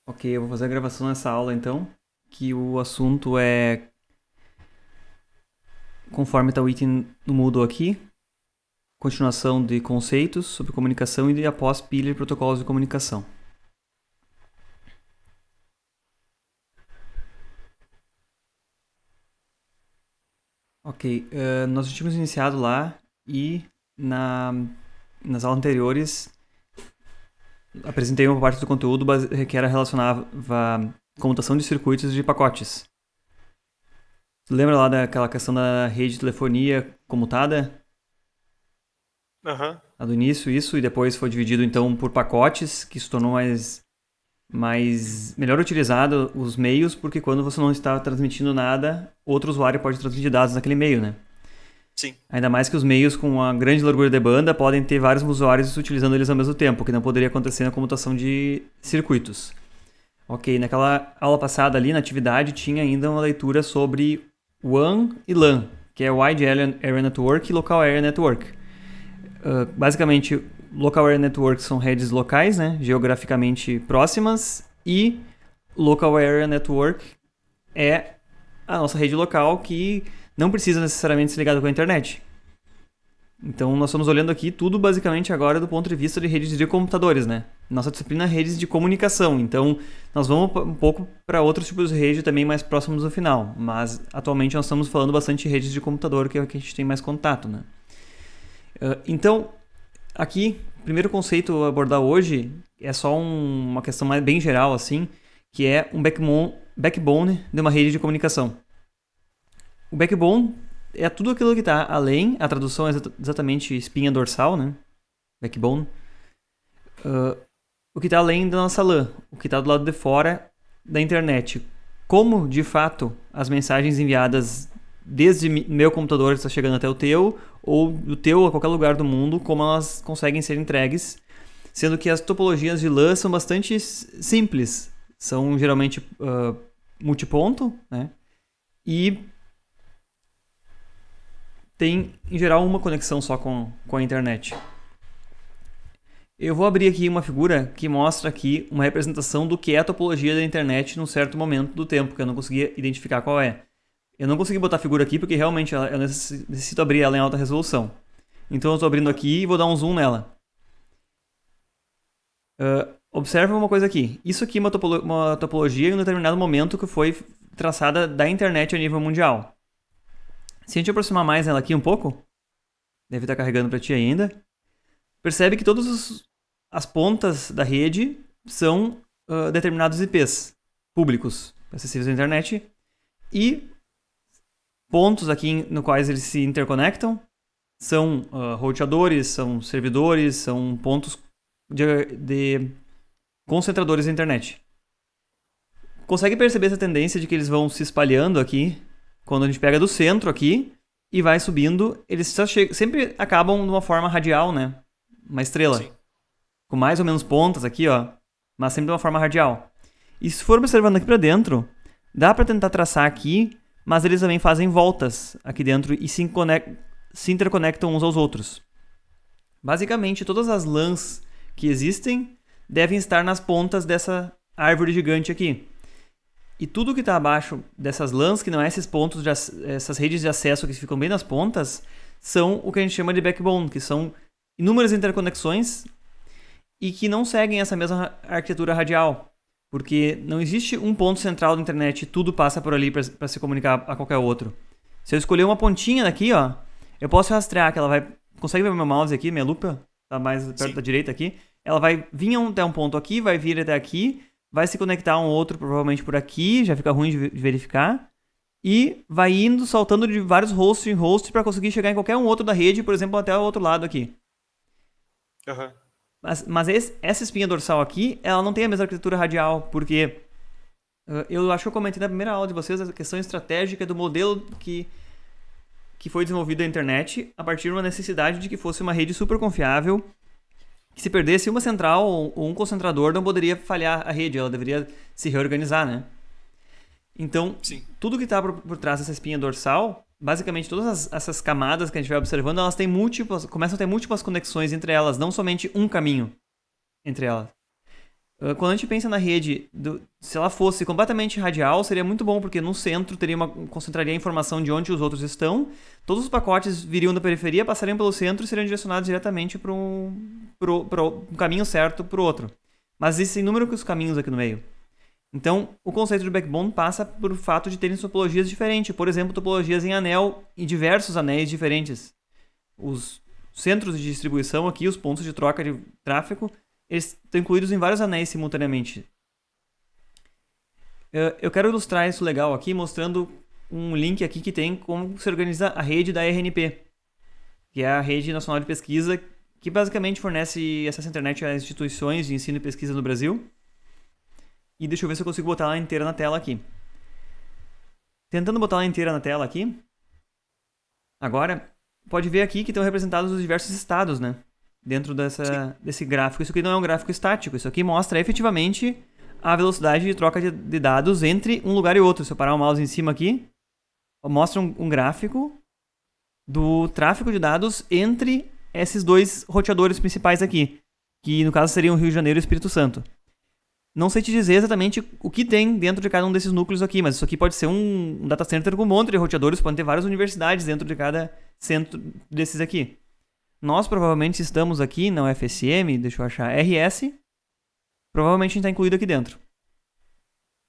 Ok, eu vou fazer a gravação nessa aula então, que o assunto é, conforme está o item no Moodle aqui, continuação de conceitos sobre comunicação e após pilha de protocolos de comunicação. Ok, nós já tínhamos iniciado lá e nas aulas anteriores apresentei uma parte do conteúdo que era relacionava a comutação de circuitos e de pacotes. Lembra lá daquela questão da rede de telefonia comutada? Aham. Lá do início, isso, e depois foi dividido então por pacotes, que se tornou mais melhor utilizado os meios, porque quando você não está transmitindo nada, outro usuário pode transmitir dados naquele meio, né? Sim. Ainda mais que os meios com uma grande largura de banda podem ter vários usuários utilizando eles ao mesmo tempo, que não poderia acontecer na comutação de circuitos. Ok, naquela aula passada ali, na atividade, tinha ainda uma leitura sobre WAN e LAN, que é Wide Area Network e Local Area Network. Basicamente, Local Area Network são redes locais, né, geograficamente próximas, e Local Area Network é a nossa rede local que não precisa necessariamente ser ligada com a internet. Então, nós estamos olhando aqui tudo basicamente agora do ponto de vista de redes de computadores, né? Nossa disciplina é redes de comunicação, então nós vamos um pouco para outros tipos de rede também mais próximos do final, mas atualmente nós estamos falando bastante de redes de computador, que é o que a gente tem mais contato, né? Então, aqui, o primeiro conceito a abordar hoje é só uma questão mais bem geral, assim, que é um backbone de uma rede de comunicação. O backbone é tudo aquilo que está além, a tradução é exatamente espinha dorsal, né? Backbone. O que está além da nossa LAN, o que está do lado de fora da internet. Como, de fato, as mensagens enviadas desde meu computador está chegando até o teu, ou do teu a qualquer lugar do mundo, como elas conseguem ser entregues, sendo que as topologias de LAN são bastante simples. São geralmente multiponto, né? E tem, em geral, uma conexão só com a internet. Eu vou abrir aqui uma figura que mostra aqui uma representação do que é a topologia da internet num certo momento do tempo, que eu não conseguia identificar qual é. Eu não consegui botar a figura aqui porque realmente eu necessito abrir ela em alta resolução. Então eu estou abrindo aqui e vou dar um zoom nela. Observa uma coisa aqui. Isso aqui é uma topologia em um determinado momento que foi traçada da internet a nível mundial. Se a gente aproximar mais ela aqui um pouco, deve estar carregando para ti ainda, percebe que todas as pontas da rede são determinados IPs públicos acessíveis à internet e pontos aqui no quais eles se interconectam são roteadores, são servidores, são pontos de concentradores da internet. Consegue perceber essa tendência de que eles vão se espalhando aqui? Quando a gente pega do centro aqui e vai subindo, eles sempre acabam de uma forma radial, né? Uma estrela. Sim. Com mais ou menos pontas aqui, ó. Mas sempre de uma forma radial. E se for observando aqui pra dentro, dá pra tentar traçar aqui, mas eles também fazem voltas aqui dentro e se interconectam uns aos outros. Basicamente, todas as lãs que existem devem estar nas pontas dessa árvore gigante aqui. E tudo que está abaixo dessas lãs, que não é esses pontos, essas redes de acesso que ficam bem nas pontas, são o que a gente chama de backbone, que são inúmeras interconexões e que não seguem essa mesma arquitetura radial. Porque não existe um ponto central da internet e tudo passa por ali para se comunicar a qualquer outro. Se eu escolher uma pontinha daqui, ó, eu posso rastrear que ela vai... Consegue ver meu mouse aqui, minha lupa? Tá mais perto Sim. da direita aqui. Ela vai vir até um ponto aqui, vai vir até aqui, vai se conectar a um outro provavelmente por aqui, já fica ruim de verificar. E vai indo, saltando de vários hosts em hosts para conseguir chegar em qualquer um outro da rede, por exemplo, até o outro lado aqui. Aham. Mas essa espinha dorsal aqui, ela não tem a mesma arquitetura radial, porque eu acho que eu comentei na primeira aula de vocês a questão estratégica do modelo que foi desenvolvido na internet a partir de uma necessidade de que fosse uma rede super confiável, que se perdesse uma central ou um concentrador não poderia falhar a rede, ela deveria se reorganizar, né? Então, Sim. tudo que está por trás dessa espinha dorsal, basicamente todas essas camadas que a gente vai observando, elas têm começam a ter múltiplas conexões entre elas, não somente um caminho entre elas. Quando a gente pensa na rede, se ela fosse completamente radial, seria muito bom, porque no centro concentraria a informação de onde os outros estão, todos os pacotes viriam da periferia, passariam pelo centro e seriam direcionados diretamente para um caminho certo para o outro. Mas existem inúmeros caminhos aqui no meio. Então, o conceito de backbone passa por fato de terem topologias diferentes. Por exemplo, topologias em anel e diversos anéis diferentes. Os centros de distribuição aqui, os pontos de troca de tráfego, eles estão incluídos em vários anéis simultaneamente. Eu quero ilustrar isso legal aqui, mostrando um link aqui que tem como se organiza a rede da RNP, que é a Rede Nacional de Pesquisa, que basicamente fornece acesso à internet às instituições de ensino e pesquisa no Brasil. E deixa eu ver se eu consigo botar ela inteira na tela aqui. Tentando botar ela inteira na tela aqui. Agora, pode ver aqui que estão representados os diversos estados, né? Dentro desse gráfico. Isso aqui não é um gráfico estático. Isso aqui mostra efetivamente a velocidade de troca de dados entre um lugar e outro. Se eu parar o mouse em cima aqui, mostra um gráfico do tráfego de dados entre esses dois roteadores principais aqui. Que no caso seriam Rio de Janeiro e Espírito Santo. Não sei te dizer exatamente o que tem dentro de cada um desses núcleos aqui, mas isso aqui pode ser um data center com um monte de roteadores, podem ter várias universidades dentro de cada centro desses aqui. Nós provavelmente estamos aqui na UFSM, deixa eu achar, RS, provavelmente a gente está incluído aqui dentro.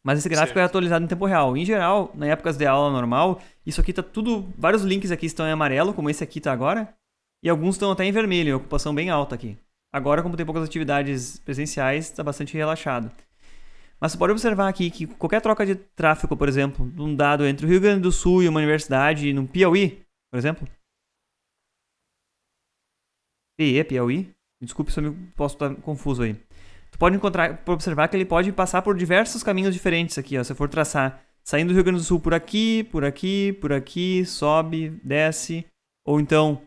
Mas esse gráfico é atualizado em tempo real. Em geral, na épocas de aula normal, isso aqui está tudo, vários links aqui estão em amarelo, como esse aqui está agora, e alguns estão até em vermelho, em ocupação bem alta aqui. Agora, como tem poucas atividades presenciais, está bastante relaxado. Mas você pode observar aqui que qualquer troca de tráfego, por exemplo, de um dado entre o Rio Grande do Sul e uma universidade no Piauí, por exemplo. Piauí? Desculpe se eu posso estar confuso aí. Tu pode observar que ele pode passar por diversos caminhos diferentes aqui, ó. Se for traçar, saindo do Rio Grande do Sul por aqui, por aqui, por aqui, sobe, desce, ou então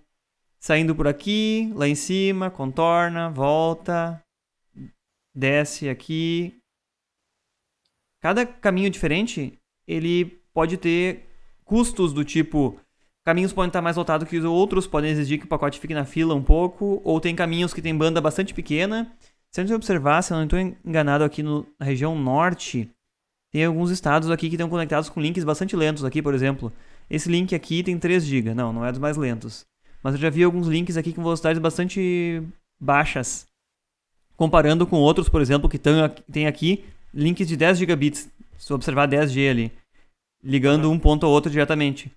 saindo por aqui, lá em cima, contorna, volta, desce aqui. Cada caminho diferente, ele pode ter custos do tipo, caminhos podem estar mais lotados que os outros, podem exigir que o pacote fique na fila um pouco, ou tem caminhos que tem banda bastante pequena. Se a gente observar, se eu não estou enganado aqui na região norte, tem alguns estados aqui que estão conectados com links bastante lentos aqui, por exemplo. Esse link aqui tem 3 GB, não é dos mais lentos. Mas eu já vi alguns links aqui com velocidades bastante baixas. Comparando com outros, por exemplo, que tem aqui links de 10 gigabits. Se eu observar 10G ali. Ligando um ponto ao outro diretamente.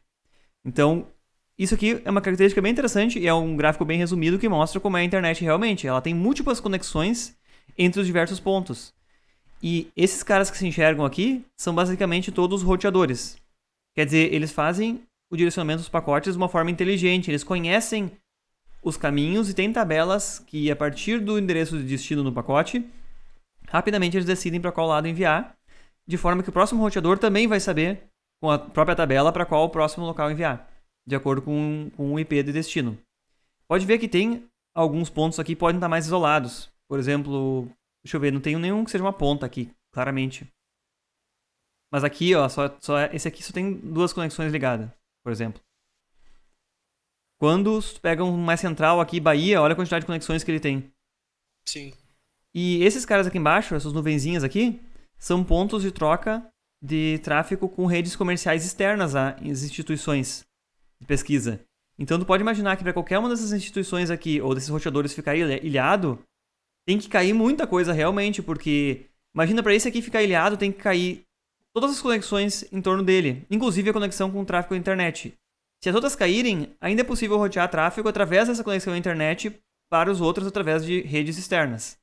Então, isso aqui é uma característica bem interessante e é um gráfico bem resumido que mostra como é a internet realmente. Ela tem múltiplas conexões entre os diversos pontos. E esses caras que se enxergam aqui são basicamente todos roteadores. Quer dizer, eles fazem o direcionamento dos pacotes de uma forma inteligente. Eles conhecem os caminhos e têm tabelas que, a partir do endereço de destino no pacote, rapidamente eles decidem para qual lado enviar, de forma que o próximo roteador também vai saber, com a própria tabela, para qual o próximo local enviar, de acordo com o IP de destino. Pode ver que tem alguns pontos aqui que podem estar mais isolados. Por exemplo, deixa eu ver, não tenho nenhum que seja uma ponta aqui, claramente. Mas aqui, ó, esse aqui só tem 2 conexões ligadas, por exemplo. Quando pega um mais central aqui, Bahia, olha a quantidade de conexões que ele tem. Sim. E esses caras aqui embaixo, essas nuvenzinhas aqui, são pontos de troca de tráfego com redes comerciais externas às instituições de pesquisa. Então, tu pode imaginar que para qualquer uma dessas instituições aqui, ou desses roteadores ficar ilhado, tem que cair muita coisa realmente, porque imagina, para esse aqui ficar ilhado, tem que cair todas as conexões em torno dele, inclusive a conexão com o tráfego à internet. Se as outras caírem, ainda é possível rotear tráfego através dessa conexão à internet para os outros através de redes externas.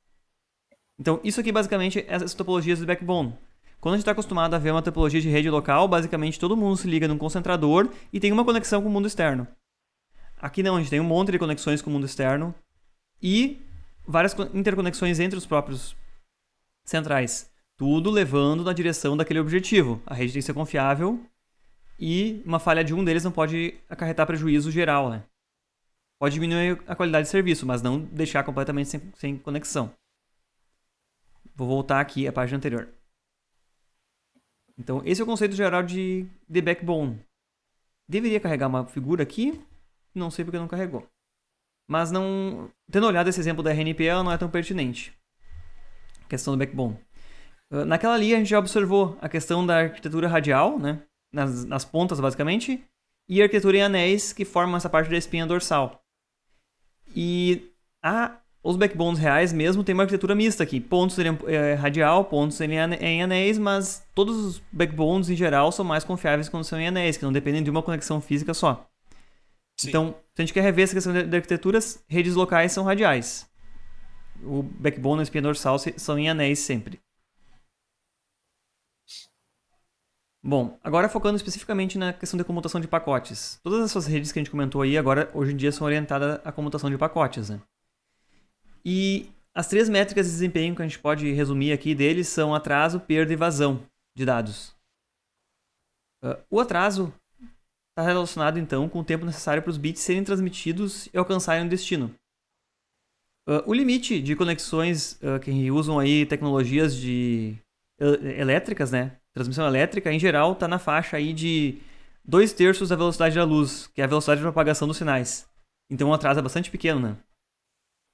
Então, isso aqui basicamente é as topologias do backbone. Quando a gente está acostumado a ver uma topologia de rede local, basicamente todo mundo se liga num concentrador e tem uma conexão com o mundo externo. Aqui não, a gente tem um monte de conexões com o mundo externo e várias interconexões entre os próprios centrais. Tudo levando na direção daquele objetivo. A rede tem que ser confiável e uma falha de um deles não pode acarretar prejuízo geral, né? Pode diminuir a qualidade de serviço, mas não deixar completamente sem conexão. Vou voltar aqui à página anterior. Então, esse é o conceito geral de backbone. Deveria carregar uma figura aqui, não sei porque não carregou. Mas não, tendo olhado esse exemplo da RNP, ela não é tão pertinente. questão do backbone. Naquela ali a gente já observou a questão da arquitetura radial, né? Nas pontas, basicamente, e a arquitetura em anéis, que formam essa parte da espinha dorsal. E os backbones reais mesmo tem uma arquitetura mista aqui. Pontos seriam radial, pontos seriam em anéis, mas todos os backbones em geral são mais confiáveis quando são em anéis, que não dependem de uma conexão física só. Sim. Então, se a gente quer rever essa questão de arquiteturas, redes locais são radiais. O backbone e a espinha dorsal são em anéis sempre. Bom, agora focando especificamente na questão de comutação de pacotes. Todas essas redes que a gente comentou aí, agora, hoje em dia, são orientadas à comutação de pacotes, né? E as 3 métricas de desempenho que a gente pode resumir aqui deles são atraso, perda e vazão de dados. O atraso está relacionado, então, com o tempo necessário para os bits serem transmitidos e alcançarem o destino. O limite de conexões que usam aí tecnologias elétricas, né? Transmissão elétrica, em geral, está na faixa aí de 2/3 da velocidade da luz, que é a velocidade de propagação dos sinais. Então o atraso é bastante pequeno, né?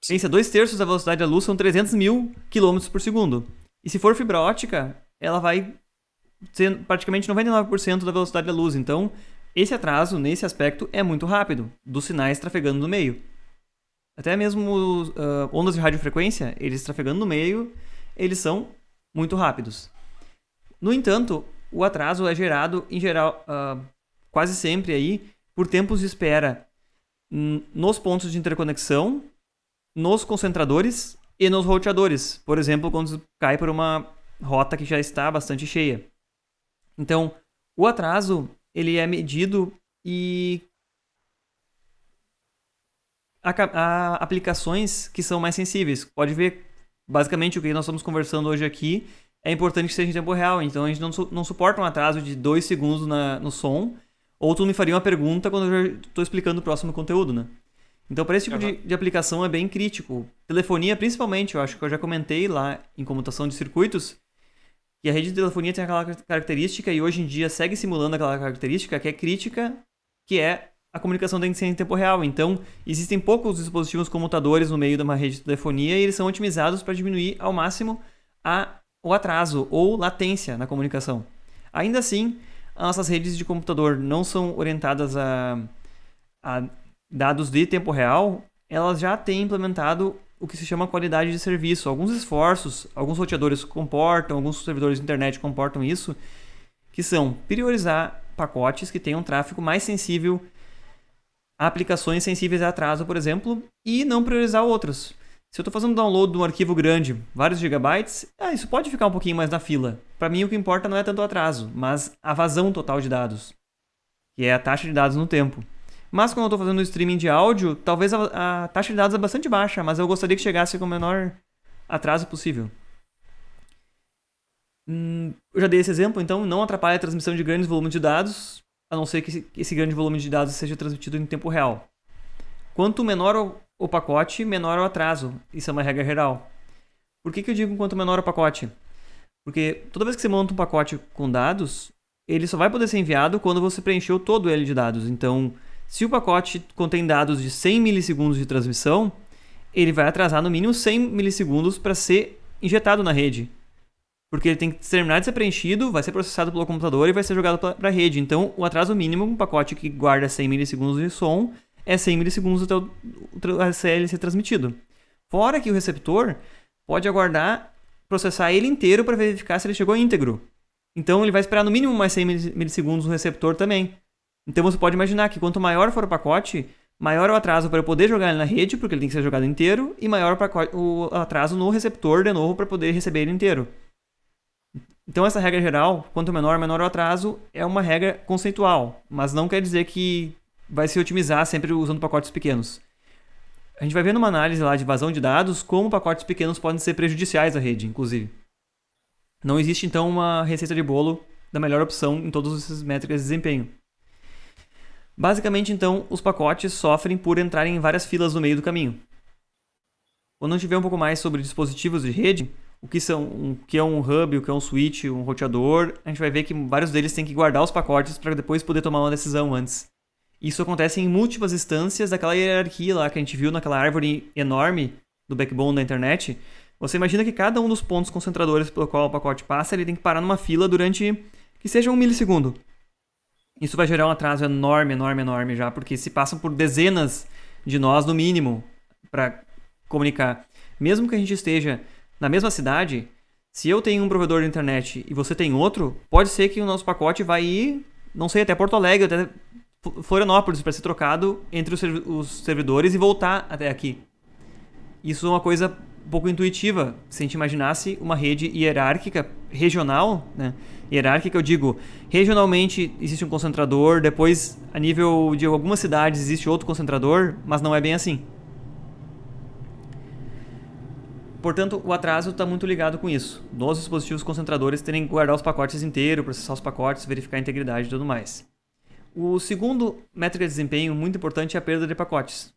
Pensa, 2/3 da velocidade da luz são 300 mil km por segundo. E se for fibra ótica, ela vai ser praticamente 99% da velocidade da luz. Então, esse atraso, nesse aspecto, é muito rápido, dos sinais trafegando no meio. Até mesmo ondas de radiofrequência, eles trafegando no meio, eles são muito rápidos. No entanto, o atraso é gerado, em geral, quase sempre aí, por tempos de espera nos pontos de interconexão, nos concentradores e nos roteadores. Por exemplo, quando cai por uma rota que já está bastante cheia. Então, o atraso ele é medido e há aplicações que são mais sensíveis. Pode ver, basicamente, o que nós estamos conversando hoje aqui é importante que seja em tempo real. Então, a gente não suporta um atraso de 2 segundos no som, ou tu me faria uma pergunta quando eu já estou explicando o próximo conteúdo, né? Então, para esse tipo de aplicação é bem crítico. Telefonia, principalmente, eu acho que eu já comentei lá em comutação de circuitos, que a rede de telefonia tem aquela característica, e hoje em dia segue simulando aquela característica, que é crítica, que é a comunicação tem que ser em tempo real. Então, existem poucos dispositivos comutadores no meio de uma rede de telefonia, e eles são otimizados para diminuir ao máximo o atraso ou latência na comunicação. Ainda assim, as nossas redes de computador não são orientadas a dados de tempo real, elas já têm implementado o que se chama qualidade de serviço. Alguns esforços, alguns roteadores comportam, alguns servidores de internet comportam isso, que são priorizar pacotes que tenham tráfego mais sensível a aplicações sensíveis a atraso, por exemplo, e não priorizar outros. Se eu estou fazendo download de um arquivo grande, vários gigabytes, isso pode ficar um pouquinho mais na fila. Para mim, o que importa não é tanto o atraso, mas a vazão total de dados, que é a taxa de dados no tempo. Mas quando eu estou fazendo streaming de áudio, talvez a taxa de dados é bastante baixa, mas eu gostaria que chegasse com o menor atraso possível. Eu já dei esse exemplo, então não atrapalha a transmissão de grandes volumes de dados, a não ser que esse grande volume de dados seja transmitido em tempo real. Quanto menor o pacote, menor o atraso. Isso é uma regra geral. Por que eu digo quanto menor o pacote? Porque toda vez que você monta um pacote com dados, ele só vai poder ser enviado quando você preencheu todo ele de dados. Então, se o pacote contém dados de 100 milissegundos de transmissão, ele vai atrasar no mínimo 100 milissegundos para ser injetado na rede. Porque ele tem que terminar de ser preenchido, vai ser processado pelo computador e vai ser jogado para a rede. Então, o atraso mínimo, um pacote que guarda 100 milissegundos de som, é 100 milissegundos até o ACL ser transmitido. Fora que o receptor pode aguardar, processar ele inteiro para verificar se ele chegou íntegro. Então, ele vai esperar no mínimo mais 100 milissegundos no receptor também. Então, você pode imaginar que quanto maior for o pacote, maior o atraso para eu poder jogar ele na rede, porque ele tem que ser jogado inteiro, e maior o atraso no receptor, de novo, para poder receber ele inteiro. Então, essa regra geral, quanto menor o atraso, é uma regra conceitual, mas não quer dizer que vai se otimizar sempre usando pacotes pequenos. A gente vai ver numa análise lá de vazão de dados como pacotes pequenos podem ser prejudiciais à rede, inclusive. Não existe, então, uma receita de bolo da melhor opção em todas essas métricas de desempenho. Basicamente, então, os pacotes sofrem por entrarem em várias filas no meio do caminho. Quando a gente vê um pouco mais sobre dispositivos de rede, o que é um hub, o que é um switch, um roteador, a gente vai ver que vários deles têm que guardar os pacotes para depois poder tomar uma decisão antes. Isso acontece em múltiplas instâncias daquela hierarquia lá que a gente viu naquela árvore enorme do backbone da internet. Você imagina que cada um dos pontos concentradores pelo qual o pacote passa, ele tem que parar numa fila durante que seja 1 milissegundo. Isso vai gerar um atraso enorme já, porque se passam por dezenas de nós, no mínimo, para comunicar. Mesmo que a gente esteja na mesma cidade, se eu tenho um provedor de internet e você tem outro, pode ser que o nosso pacote vai ir, não sei, até Porto Alegre, até Florianópolis, para ser trocado entre os servidores e voltar até aqui. Isso é uma coisa um pouco intuitiva. Se a gente imaginasse uma rede hierárquica, regional, né? Hierárquica, eu digo, regionalmente existe um concentrador, depois, a nível de algumas cidades, existe outro concentrador, mas não é bem assim. Portanto, o atraso está muito ligado com isso. Nos dispositivos concentradores terem que guardar os pacotes inteiros, processar os pacotes, verificar a integridade e tudo mais. O segundo métrica de desempenho muito importante é a perda de pacotes.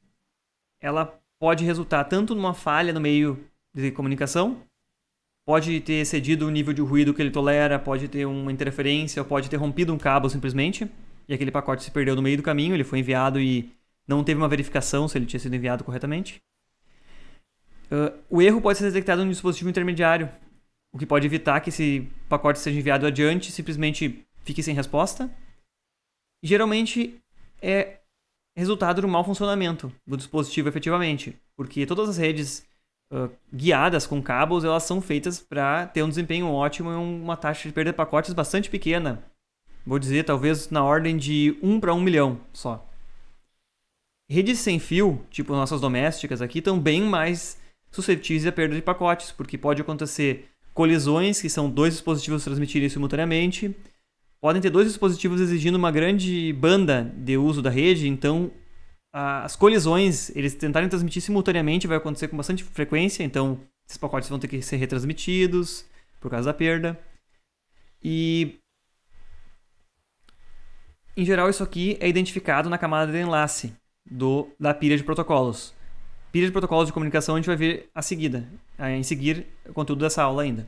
Ela pode resultar tanto numa falha no meio de comunicação, pode ter excedido o nível de ruído que ele tolera, pode ter uma interferência, ou pode ter rompido um cabo simplesmente, e aquele pacote se perdeu no meio do caminho, ele foi enviado e não teve uma verificação se ele tinha sido enviado corretamente. O erro pode ser detectado no dispositivo intermediário, o que pode evitar que esse pacote seja enviado adiante e simplesmente fique sem resposta. Geralmente é resultado do mau funcionamento do dispositivo efetivamente, porque todas as redes guiadas com cabos, elas são feitas para ter um desempenho ótimo e uma taxa de perda de pacotes bastante pequena. Vou dizer, talvez na ordem de 1 para 1 milhão só. Redes sem fio, tipo nossas domésticas aqui, estão bem mais suscetíveis à perda de pacotes, porque pode acontecer colisões, que são dois dispositivos transmitirem simultaneamente. Podem ter dois dispositivos exigindo uma grande banda de uso da rede, então as colisões, eles tentarem transmitir simultaneamente, vai acontecer com bastante frequência, então esses pacotes vão ter que ser retransmitidos por causa da perda. E, em geral, isso aqui é identificado na camada de enlace da pilha de protocolos. Pilha de protocolos de comunicação a gente vai ver em seguir o conteúdo dessa aula ainda.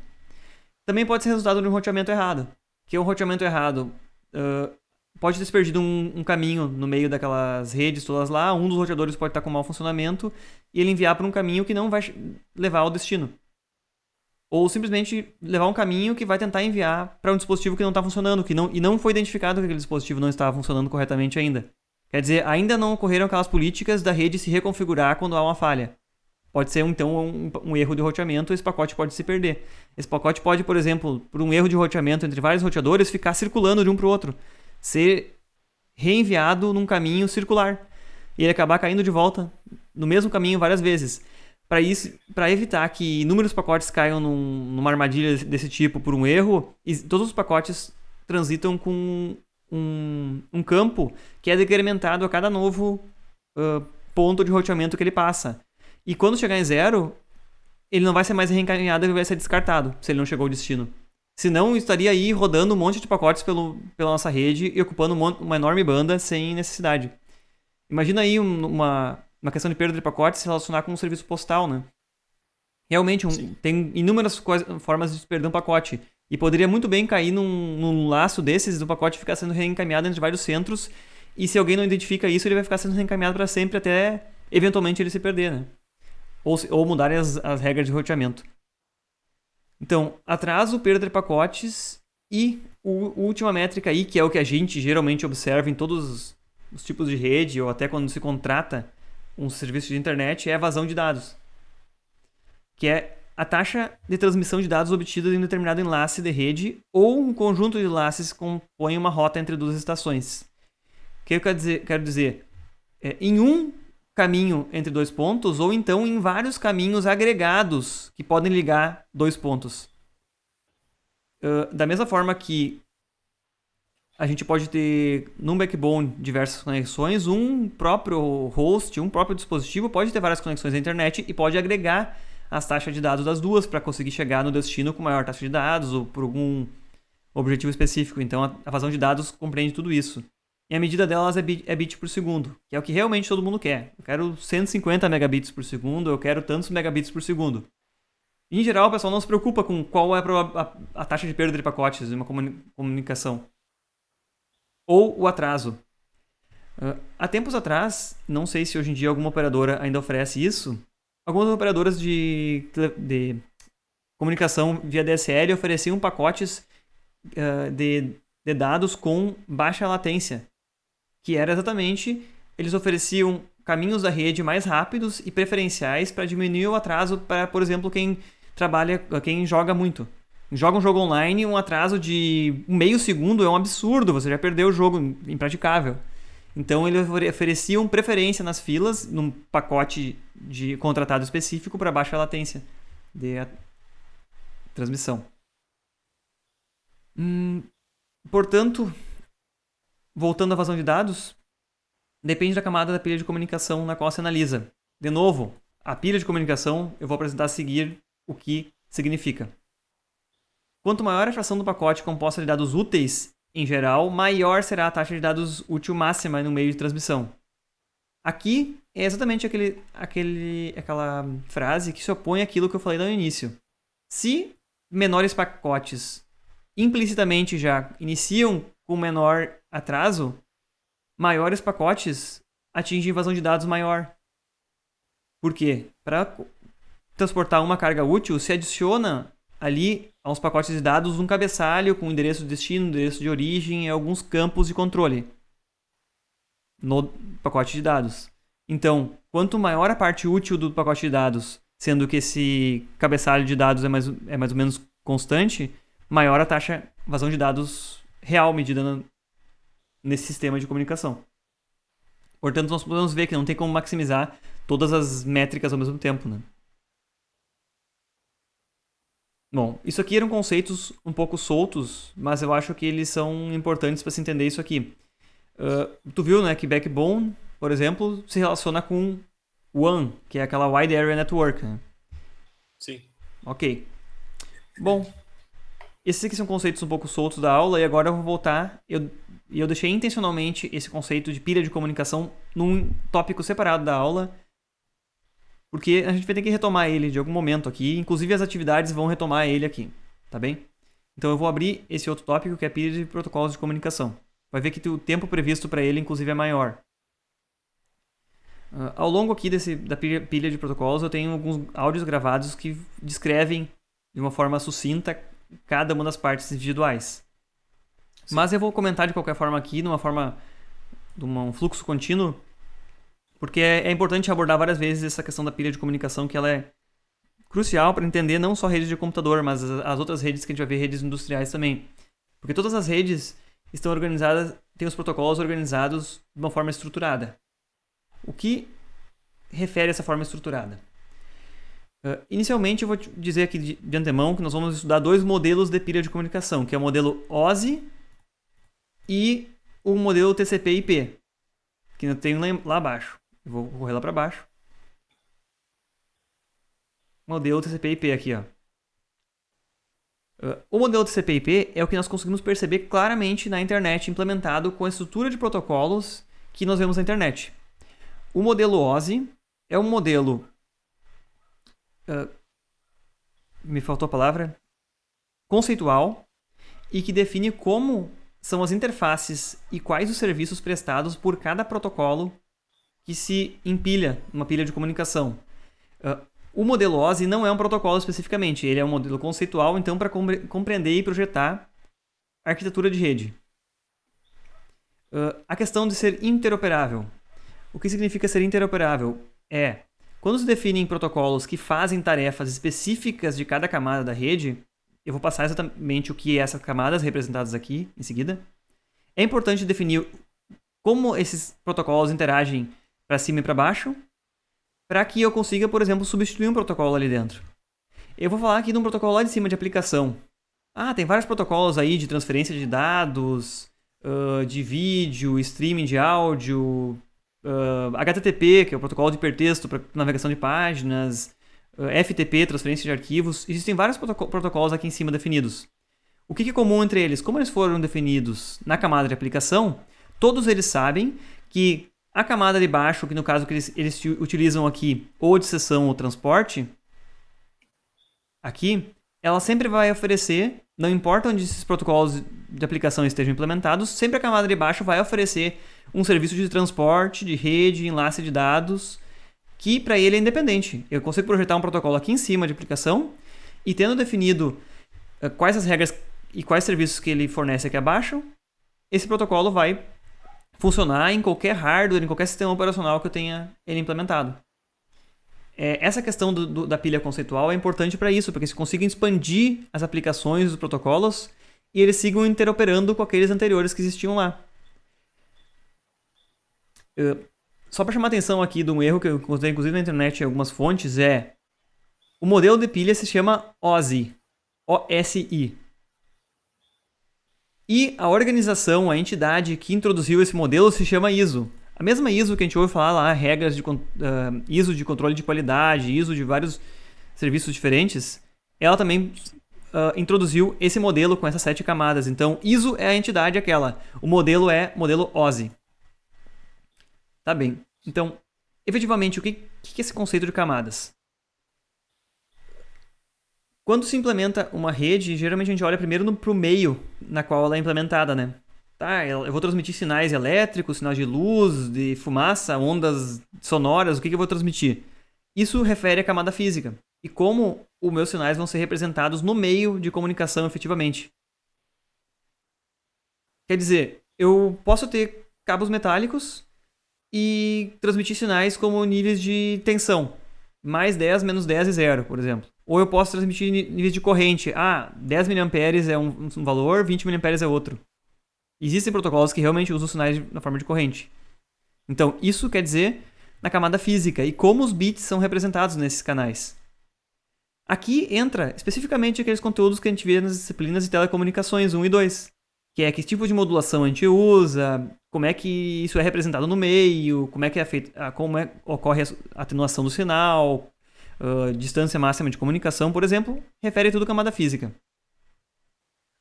Também pode ser resultado de um roteamento errado, que um roteamento errado pode ter se perdido um caminho no meio daquelas redes todas lá, um dos roteadores pode estar com mau funcionamento e ele enviar para um caminho que não vai levar ao destino. Ou simplesmente levar um caminho que vai tentar enviar para um dispositivo que não está funcionando, e não foi identificado que aquele dispositivo não estava funcionando corretamente ainda. Quer dizer, ainda não ocorreram aquelas políticas da rede se reconfigurar quando há uma falha. Pode ser, então, um erro de roteamento, esse pacote pode se perder. Esse pacote pode, por exemplo, por um erro de roteamento entre vários roteadores, ficar circulando de um para o outro. Ser reenviado num caminho circular. E ele acabar caindo de volta no mesmo caminho várias vezes. Para evitar que inúmeros pacotes caiam numa armadilha desse tipo por um erro, e todos os pacotes transitam com um campo que é decrementado a cada novo ponto de roteamento que ele passa. E quando chegar em zero, ele não vai ser mais reencaminhado, ele vai ser descartado, se ele não chegou ao destino. Senão, estaria aí rodando um monte de pacotes pela nossa rede e ocupando uma enorme banda sem necessidade. Imagina aí uma questão de perda de pacotes se relacionar com um serviço postal, né? Realmente, tem inúmeras formas de perder um pacote. E poderia muito bem cair num laço desses do pacote ficar sendo reencaminhado entre vários centros. E se alguém não identifica isso, ele vai ficar sendo reencaminhado para sempre até, eventualmente, ele se perder, né? Ou mudarem as regras de roteamento. Então, atraso, perda de pacotes e a última métrica aí, que é o que a gente geralmente observa em todos os tipos de rede ou até quando se contrata um serviço de internet, é a vazão de dados. Que é a taxa de transmissão de dados obtida em um determinado enlace de rede ou um conjunto de enlaces que compõem uma rota entre duas estações. O que eu quero dizer? Em um caminho entre dois pontos ou então em vários caminhos agregados que podem ligar dois pontos. Da mesma forma que a gente pode ter num backbone diversas conexões, um próprio host, um próprio dispositivo pode ter várias conexões à internet e pode agregar as taxas de dados das duas para conseguir chegar no destino com maior taxa de dados ou por algum objetivo específico. Então a vazão de dados compreende tudo isso. E a medida delas é bit por segundo, que é o que realmente todo mundo quer. Eu quero 150 megabits por segundo, eu quero tantos megabits por segundo. Em geral, o pessoal não se preocupa com qual é a taxa de perda de pacotes de uma comunicação. Ou o atraso. Há tempos atrás, não sei se hoje em dia alguma operadora ainda oferece isso, algumas operadoras de comunicação via DSL ofereciam pacotes de dados com baixa latência, que era exatamente, eles ofereciam caminhos da rede mais rápidos e preferenciais para diminuir o atraso para, por exemplo, quem joga muito. Joga um jogo online, um atraso de meio segundo é um absurdo, você já perdeu o jogo, impraticável. Então eles ofereciam preferência nas filas, num pacote de contratado específico para baixa latência de transmissão. Portanto, voltando à vazão de dados, depende da camada da pilha de comunicação na qual se analisa. De novo, a pilha de comunicação eu vou apresentar a seguir o que significa. Quanto maior a fração do pacote composta de dados úteis, em geral, maior será a taxa de dados útil máxima no meio de transmissão. Aqui é exatamente aquela frase que se opõe àquilo que eu falei no início. Se menores pacotes implicitamente já iniciam com menor atraso, maiores pacotes atingem vazão de dados maior. Por quê? Para transportar uma carga útil, se adiciona ali aos pacotes de dados um cabeçalho com endereço de destino, endereço de origem e alguns campos de controle no pacote de dados. Então, quanto maior a parte útil do pacote de dados, sendo que esse cabeçalho de dados é mais ou menos constante, maior a taxa vazão de dados real medida nesse sistema de comunicação. Portanto, nós podemos ver que não tem como maximizar todas as métricas ao mesmo tempo, né? Bom, isso aqui eram conceitos um pouco soltos, mas eu acho que eles são importantes para se entender isso aqui. Tu viu, né, que Backbone, por exemplo, se relaciona com WAN, que é aquela Wide Area Network, né? Sim. Ok. Bom, esses aqui são conceitos um pouco soltos da aula e agora eu vou voltar. Eu deixei intencionalmente esse conceito de pilha de comunicação num tópico separado da aula, porque a gente vai ter que retomar ele de algum momento aqui. Inclusive as atividades vão retomar ele aqui, tá bem? Então eu vou abrir esse outro tópico que é pilha de protocolos de comunicação. Vai ver que o tempo previsto para ele, inclusive, é maior. Ao longo aqui da pilha de protocolos, eu tenho alguns áudios gravados que descrevem de uma forma sucinta cada uma das partes individuais. Sim. Mas eu vou comentar de qualquer forma aqui, de um fluxo contínuo, porque é importante abordar várias vezes essa questão da pilha de comunicação, que ela é crucial para entender não só redes de computador, mas as outras redes que a gente vai ver, redes industriais também. Porque todas as redes estão organizadas, têm os protocolos organizados de uma forma estruturada. O que refere a essa forma estruturada? Inicialmente, eu vou te dizer aqui de antemão que nós vamos estudar dois modelos de pilha de comunicação, que é o modelo OSI e o modelo TCP/IP, que eu tenho lá abaixo. Eu vou correr lá para baixo. Modelo TCP/IP aqui, ó. O modelo TCP/IP é o que nós conseguimos perceber claramente na internet, implementado com a estrutura de protocolos que nós vemos na internet. O modelo OSI é um modelo... me faltou a palavra. Conceitual e que define como são as interfaces e quais os serviços prestados por cada protocolo que se empilha numa pilha de comunicação. O modelo OSI não é um protocolo especificamente, ele é um modelo conceitual, então, para compreender e projetar a arquitetura de rede. A questão de ser interoperável. O que significa ser interoperável? Quando se definem protocolos que fazem tarefas específicas de cada camada da rede, eu vou passar exatamente o que é essas camadas representadas aqui em seguida. É importante definir como esses protocolos interagem para cima e para baixo, para que eu consiga, por exemplo, substituir um protocolo ali dentro. Eu vou falar aqui de um protocolo lá de cima de aplicação. Tem vários protocolos aí de transferência de dados, de vídeo, streaming de áudio, HTTP, que é o protocolo de hipertexto para navegação de páginas, FTP, transferência de arquivos. Existem vários protocolos aqui em cima definidos. O que é comum entre eles? Como eles foram definidos na camada de aplicação, todos eles sabem que a camada de baixo, que no caso que eles utilizam aqui, ou de sessão ou transporte, aqui, ela sempre vai oferecer, não importa onde esses protocolos de aplicação estejam implementados, sempre a camada de baixo vai oferecer um serviço de transporte, de rede, enlace de dados, que para ele é independente. Eu consigo projetar um protocolo aqui em cima de aplicação e tendo definido quais as regras e quais serviços que ele fornece aqui abaixo, esse protocolo vai funcionar em qualquer hardware, em qualquer sistema operacional que eu tenha ele implementado. Essa questão da pilha conceitual é importante para isso, porque se consigam expandir as aplicações dos protocolos e eles sigam interoperando com aqueles anteriores que existiam lá. Só para chamar a atenção aqui de um erro que eu encontrei inclusive na internet em algumas fontes, o modelo de pilha se chama OSI. OSI. E a organização, a entidade que introduziu esse modelo se chama ISO. A mesma ISO que a gente ouve falar lá, regras de ISO de controle de qualidade, ISO de vários serviços diferentes, ela também introduziu esse modelo com essas 7 camadas. Então, ISO é a entidade aquela. O modelo é modelo OSI. Tá bem. Então, efetivamente, o que é esse conceito de camadas? Quando se implementa uma rede, geralmente a gente olha primeiro para o meio na qual ela é implementada, né? Tá, eu vou transmitir sinais elétricos, sinais de luz, de fumaça, ondas sonoras, o que eu vou transmitir? Isso refere à camada física e como os meus sinais vão ser representados no meio de comunicação efetivamente. Quer dizer, eu posso ter cabos metálicos e transmitir sinais como níveis de tensão, mais 10, menos 10 e 0, por exemplo. Ou eu posso transmitir níveis de corrente. 10 mA é um valor, 20 mA é outro. Existem protocolos que realmente usam sinais na forma de corrente. Então, isso quer dizer na camada física e como os bits são representados nesses canais. Aqui entra especificamente aqueles conteúdos que a gente vê nas disciplinas de telecomunicações 1 e 2, que é que tipo de modulação a gente usa, como é que isso é representado no meio, como é que é feito, ocorre a atenuação do sinal, distância máxima de comunicação, por exemplo, refere tudo à camada física.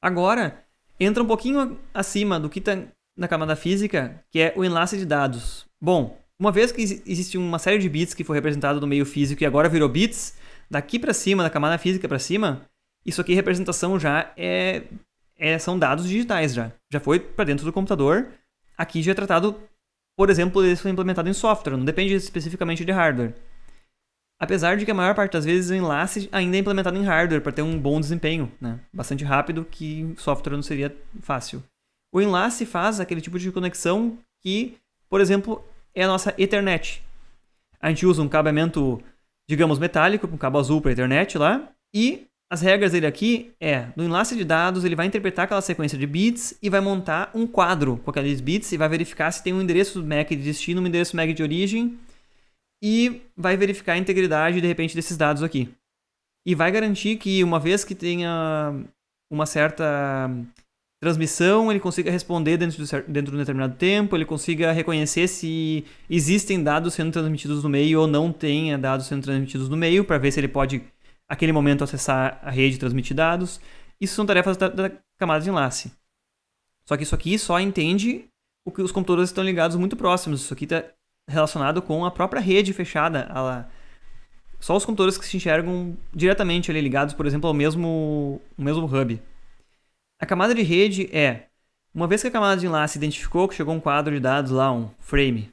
Agora, entra um pouquinho acima do que está na camada física, que é o enlace de dados. Bom, uma vez que existe uma série de bits que foi representado no meio físico e agora virou bits, daqui para cima, da camada física para cima, isso aqui, representação já são dados digitais já foi para dentro do computador. Aqui já é tratado, por exemplo, isso foi implementado em software, não depende especificamente de hardware. Apesar de que a maior parte das vezes o enlace ainda é implementado em hardware para ter um bom desempenho, né? Bastante rápido, que software não seria fácil. O enlace faz aquele tipo de conexão que, por exemplo, é a nossa Ethernet. A gente usa um cabeamento, digamos, metálico, um cabo azul para Ethernet lá, e as regras dele aqui no enlace de dados, ele vai interpretar aquela sequência de bits e vai montar um quadro com aqueles bits e vai verificar se tem um endereço MAC de destino, um endereço MAC de origem, e vai verificar a integridade, de repente, desses dados aqui. E vai garantir que, uma vez que tenha uma certa transmissão, ele consiga responder dentro de um determinado tempo, ele consiga reconhecer se existem dados sendo transmitidos no meio ou não tenha dados sendo transmitidos no meio, para ver se ele pode, naquele momento, acessar a rede e transmitir dados. Isso são tarefas da camada de enlace. Só que isso aqui só entende o que os computadores estão ligados muito próximos. Isso aqui está relacionado com a própria rede fechada. Só os computadores que se enxergam diretamente ali ligados, por exemplo, ao mesmo hub. A camada de rede uma vez que a camada de enlace identificou que chegou um quadro de dados lá, um frame,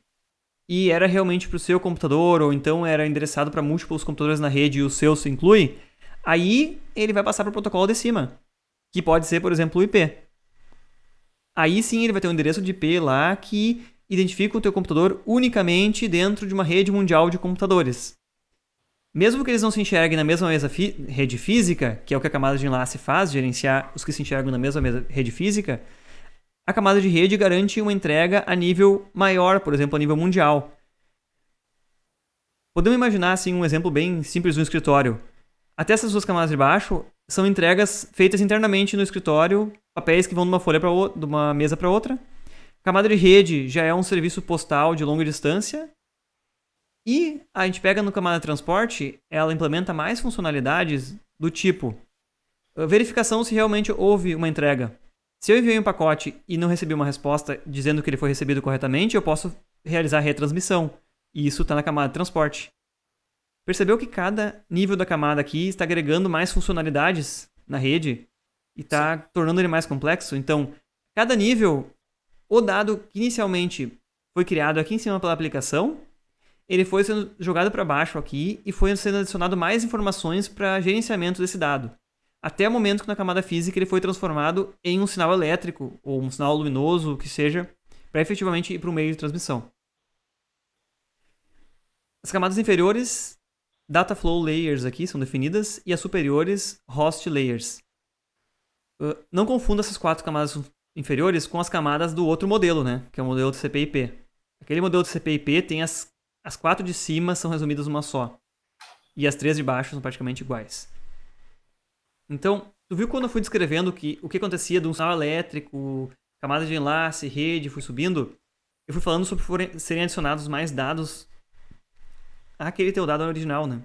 e era realmente para o seu computador, ou então era endereçado para múltiplos computadores na rede e o seu se inclui, aí ele vai passar para o protocolo de cima, que pode ser, por exemplo, o IP. Aí sim ele vai ter um endereço de IP lá que identifica o teu computador unicamente dentro de uma rede mundial de computadores. Mesmo que eles não se enxerguem na mesma rede física, que é o que a camada de enlace faz, gerenciar os que se enxergam na mesma rede física, a camada de rede garante uma entrega a nível maior, por exemplo, a nível mundial. Podemos imaginar assim, um exemplo bem simples no escritório. Até essas duas camadas de baixo são entregas feitas internamente no escritório, papéis que vão de uma mesa para outra. Camada de rede já é um serviço postal de longa distância. E a gente pega no camada de transporte, ela implementa mais funcionalidades do tipo verificação se realmente houve uma entrega. Se eu enviei um pacote e não recebi uma resposta dizendo que ele foi recebido corretamente, eu posso realizar a retransmissão. E isso está na camada de transporte. Percebeu que cada nível da camada aqui está agregando mais funcionalidades na rede e está tornando ele mais complexo? Então, cada nível, o dado que inicialmente foi criado aqui em cima pela aplicação, ele foi sendo jogado para baixo aqui e foi sendo adicionado mais informações para gerenciamento desse dado. Até o momento que na camada física ele foi transformado em um sinal elétrico ou um sinal luminoso, o que seja, para efetivamente ir para o meio de transmissão. As camadas inferiores, Data Flow Layers aqui são definidas, e as superiores, Host Layers. Não confunda essas 4 camadas inferiores com as camadas do outro modelo, né? Que é o modelo de CP/IP. Aquele modelo de CP/IP tem as 4 de cima são resumidas numa só. E as 3 de baixo são praticamente iguais. Então, tu viu quando eu fui descrevendo o que acontecia de um sinal elétrico, camada de enlace, rede, fui subindo? Eu fui falando sobre serem adicionados mais dados àquele teu dado original, né?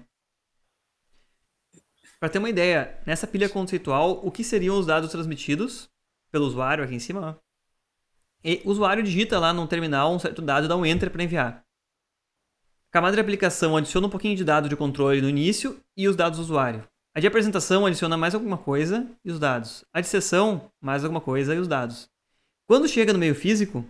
Para ter uma ideia, nessa pilha conceitual, o que seriam os dados transmitidos pelo usuário aqui em cima? Ó. E o usuário digita lá no terminal um certo dado e dá um enter para enviar. A camada de aplicação adiciona um pouquinho de dado de controle no início e os dados do usuário. A de apresentação adiciona mais alguma coisa e os dados. A de sessão, mais alguma coisa e os dados. Quando chega no meio físico,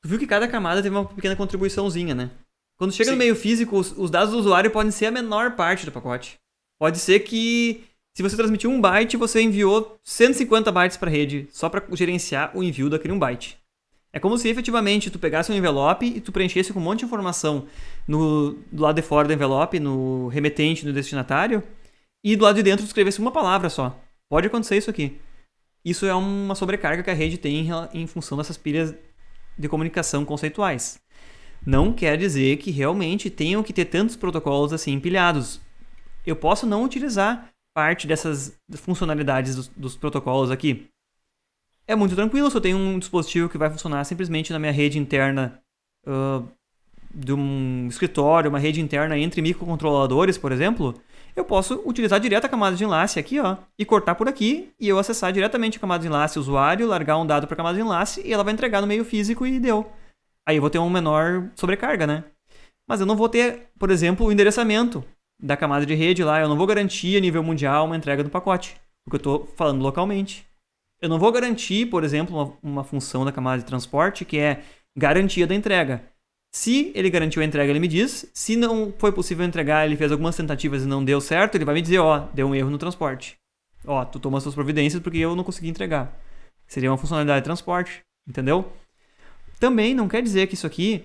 tu viu que cada camada teve uma pequena contribuiçãozinha, né? Quando chega no meio físico, os dados do usuário podem ser a menor parte do pacote. Pode ser que, se você transmitiu 1 byte, você enviou 150 bytes para a rede, só para gerenciar o envio daquele 1 byte. É como se efetivamente tu pegasse um envelope e tu preenchesse com um monte de informação do lado de fora do envelope, no remetente, no destinatário, e do lado de dentro tu escrevesse uma palavra só. Pode acontecer isso aqui. Isso é uma sobrecarga que a rede tem em função dessas pilhas de comunicação conceituais. Não quer dizer que realmente tenham que ter tantos protocolos assim empilhados. Eu posso não utilizar parte dessas funcionalidades dos protocolos aqui. É muito tranquilo se eu tenho um dispositivo que vai funcionar simplesmente na minha rede interna de um escritório, uma rede interna entre microcontroladores, por exemplo. Eu posso utilizar direto a camada de enlace aqui, ó, e cortar por aqui, e eu acessar diretamente a camada de enlace usuário, largar um dado para a camada de enlace, e ela vai entregar no meio físico e deu. Aí eu vou ter uma menor sobrecarga, né? Mas eu não vou ter, por exemplo, o endereçamento da camada de rede lá. Eu não vou garantir a nível mundial uma entrega do pacote, porque eu estou falando localmente. Eu não vou garantir, por exemplo, uma função da camada de transporte que é garantia da entrega. Se ele garantiu a entrega, ele me diz. Se não foi possível entregar, ele fez algumas tentativas e não deu certo, ele vai me dizer, ó, deu um erro no transporte. Ó, tu toma suas providências porque eu não consegui entregar. Seria uma funcionalidade de transporte, entendeu? Também não quer dizer que isso aqui,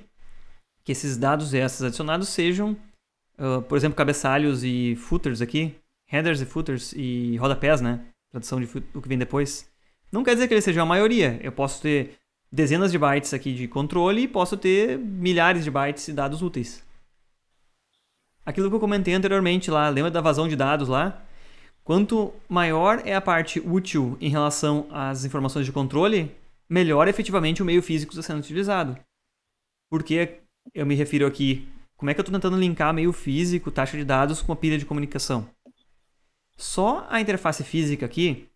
que esses dados extras adicionados sejam, por exemplo, cabeçalhos e footers aqui, headers e footers e rodapés, né? Tradução do que vem depois. Não quer dizer que eles sejam a maioria. Eu posso ter dezenas de bytes aqui de controle e posso ter milhares de bytes de dados úteis. Aquilo que eu comentei anteriormente lá, lembra da vazão de dados lá? Quanto maior é a parte útil em relação às informações de controle, melhor efetivamente o meio físico está sendo utilizado. Porque eu me refiro aqui, como é que eu estou tentando linkar meio físico, taxa de dados, com a pilha de comunicação? Só a interface física aqui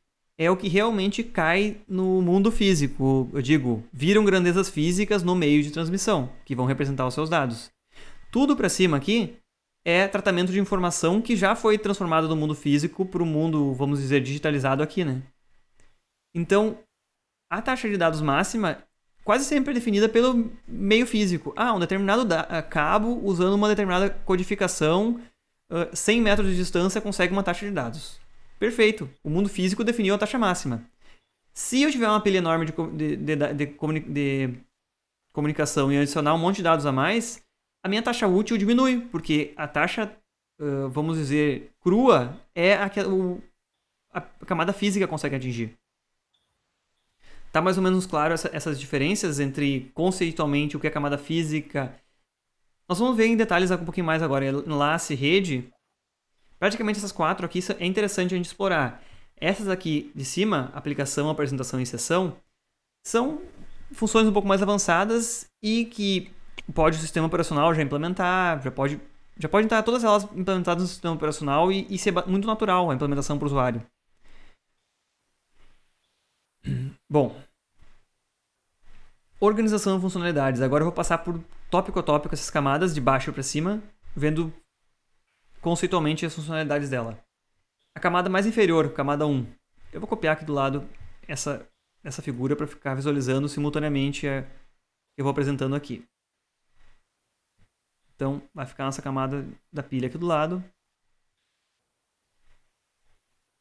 é o que realmente cai no mundo físico. Eu digo, viram grandezas físicas no meio de transmissão, que vão representar os seus dados. Tudo para cima aqui é tratamento de informação que já foi transformado do mundo físico para o mundo, vamos dizer, digitalizado aqui, né? Então, a taxa de dados máxima quase sempre é definida pelo meio físico. Um determinado cabo, usando uma determinada codificação, 100 metros de distância, consegue uma taxa de dados. Perfeito. O mundo físico definiu a taxa máxima. Se eu tiver uma pilha enorme de comunicação e adicionar um monte de dados a mais, a minha taxa útil diminui, porque a taxa, vamos dizer, crua é a camada física consegue atingir. Tá mais ou menos claro essas diferenças entre conceitualmente o que é camada física? Nós vamos ver em detalhes um pouquinho mais agora. Enlace, rede. Praticamente essas 4 aqui é interessante a gente explorar. Essas aqui de cima, aplicação, apresentação e sessão, são funções um pouco mais avançadas e que pode o sistema operacional já implementar, já pode estar todas elas implementadas no sistema operacional e ser muito natural a implementação para o usuário. Bom, organização de funcionalidades. Agora eu vou passar por tópico a tópico essas camadas de baixo para cima, vendo conceitualmente as funcionalidades dela. A camada mais inferior, camada 1. Eu vou copiar aqui do lado essa figura para ficar visualizando simultaneamente que eu vou apresentando aqui. Então, vai ficar nossa camada da pilha aqui do lado.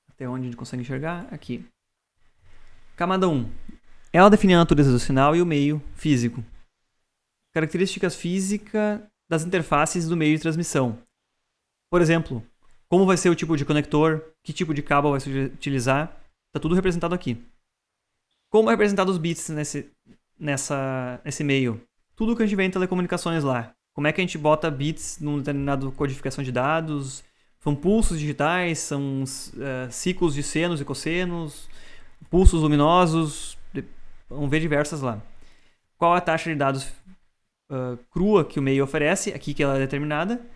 Até onde a gente consegue enxergar? Aqui. Camada 1. Ela define a natureza do sinal e o meio físico. Características físicas das interfaces do meio de transmissão. Por exemplo, como vai ser o tipo de conector, que tipo de cabo vai se utilizar. Está tudo representado aqui. Como é representado os bits nesse meio? Tudo que a gente vê em telecomunicações lá. Como é que a gente bota bits numa determinada codificação de dados? São pulsos digitais, são ciclos de senos e cossenos, pulsos luminosos, vamos ver diversas lá. Qual a taxa de dados crua que o meio oferece, aqui que ela é determinada.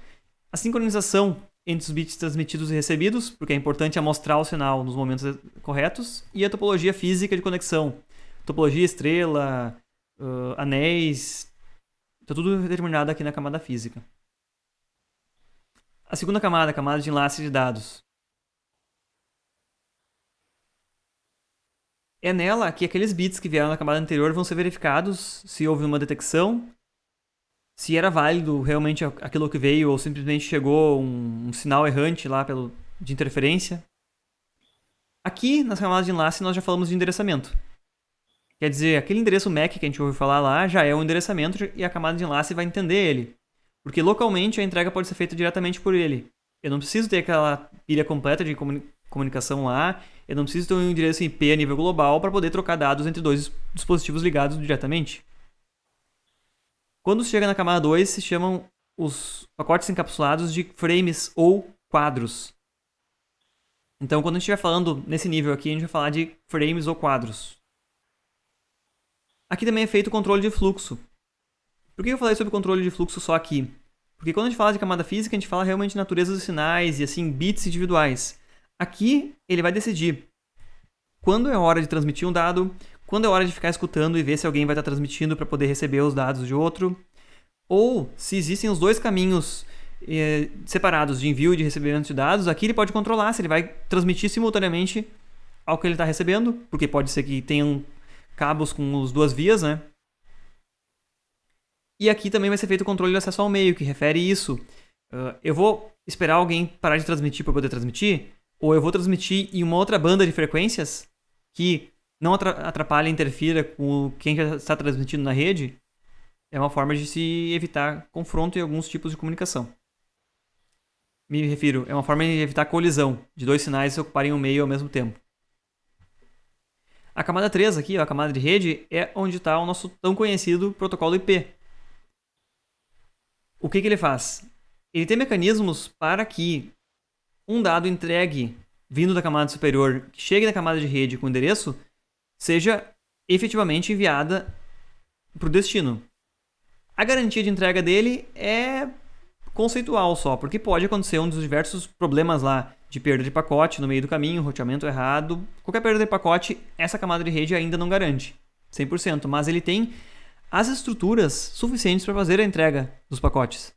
A sincronização entre os bits transmitidos e recebidos, porque é importante amostrar o sinal nos momentos corretos. E a topologia física de conexão. Topologia estrela, anéis, está tudo determinado aqui na camada física. A segunda camada, a camada de enlace de dados. É nela que aqueles bits que vieram na camada anterior vão ser verificados se houve uma detecção, se era válido realmente aquilo que veio ou simplesmente chegou um sinal errante lá de interferência. Aqui, nas camadas de enlace, nós já falamos de endereçamento. Quer dizer, aquele endereço MAC que a gente ouviu falar lá já é um endereçamento e a camada de enlace vai entender ele. Porque localmente a entrega pode ser feita diretamente por ele. Eu não preciso ter aquela pilha completa de comunicação lá, eu não preciso ter um endereço IP a nível global para poder trocar dados entre dois dispositivos ligados diretamente. Quando chega na camada 2, se chamam os pacotes encapsulados de frames ou quadros. Então, quando a gente estiver falando nesse nível aqui, a gente vai falar de frames ou quadros. Aqui também é feito o controle de fluxo. Por que eu falei sobre controle de fluxo só aqui? Porque quando a gente fala de camada física, a gente fala realmente de natureza dos sinais e assim bits individuais. Aqui ele vai decidir quando é hora de transmitir um dado, quando é hora de ficar escutando e ver se alguém vai estar transmitindo para poder receber os dados de outro, ou se existem os dois caminhos separados de envio e de recebimento de dados, aqui ele pode controlar se ele vai transmitir simultaneamente ao que ele está recebendo, porque pode ser que tenham cabos com as duas vias, né? E aqui também vai ser feito o controle de acesso ao meio, que refere isso. Eu vou esperar alguém parar de transmitir para poder transmitir? Ou eu vou transmitir em uma outra banda de frequências que não atrapalha e interfira com quem já está transmitindo na rede? É uma forma de se evitar confronto em alguns tipos de comunicação. Me refiro, é uma forma de evitar colisão de dois sinais se ocuparem o meio ao mesmo tempo. A camada 3 aqui, a camada de rede, é onde está o nosso tão conhecido protocolo IP. O que ele faz? Ele tem mecanismos para que um dado entregue vindo da camada superior, que chegue na camada de rede com endereço, seja efetivamente enviada para o destino. A garantia de entrega dele é conceitual só, porque pode acontecer um dos diversos problemas lá de perda de pacote no meio do caminho, roteamento errado. Qualquer perda de pacote, essa camada de rede ainda não garante 100%, mas ele tem as estruturas suficientes para fazer a entrega dos pacotes.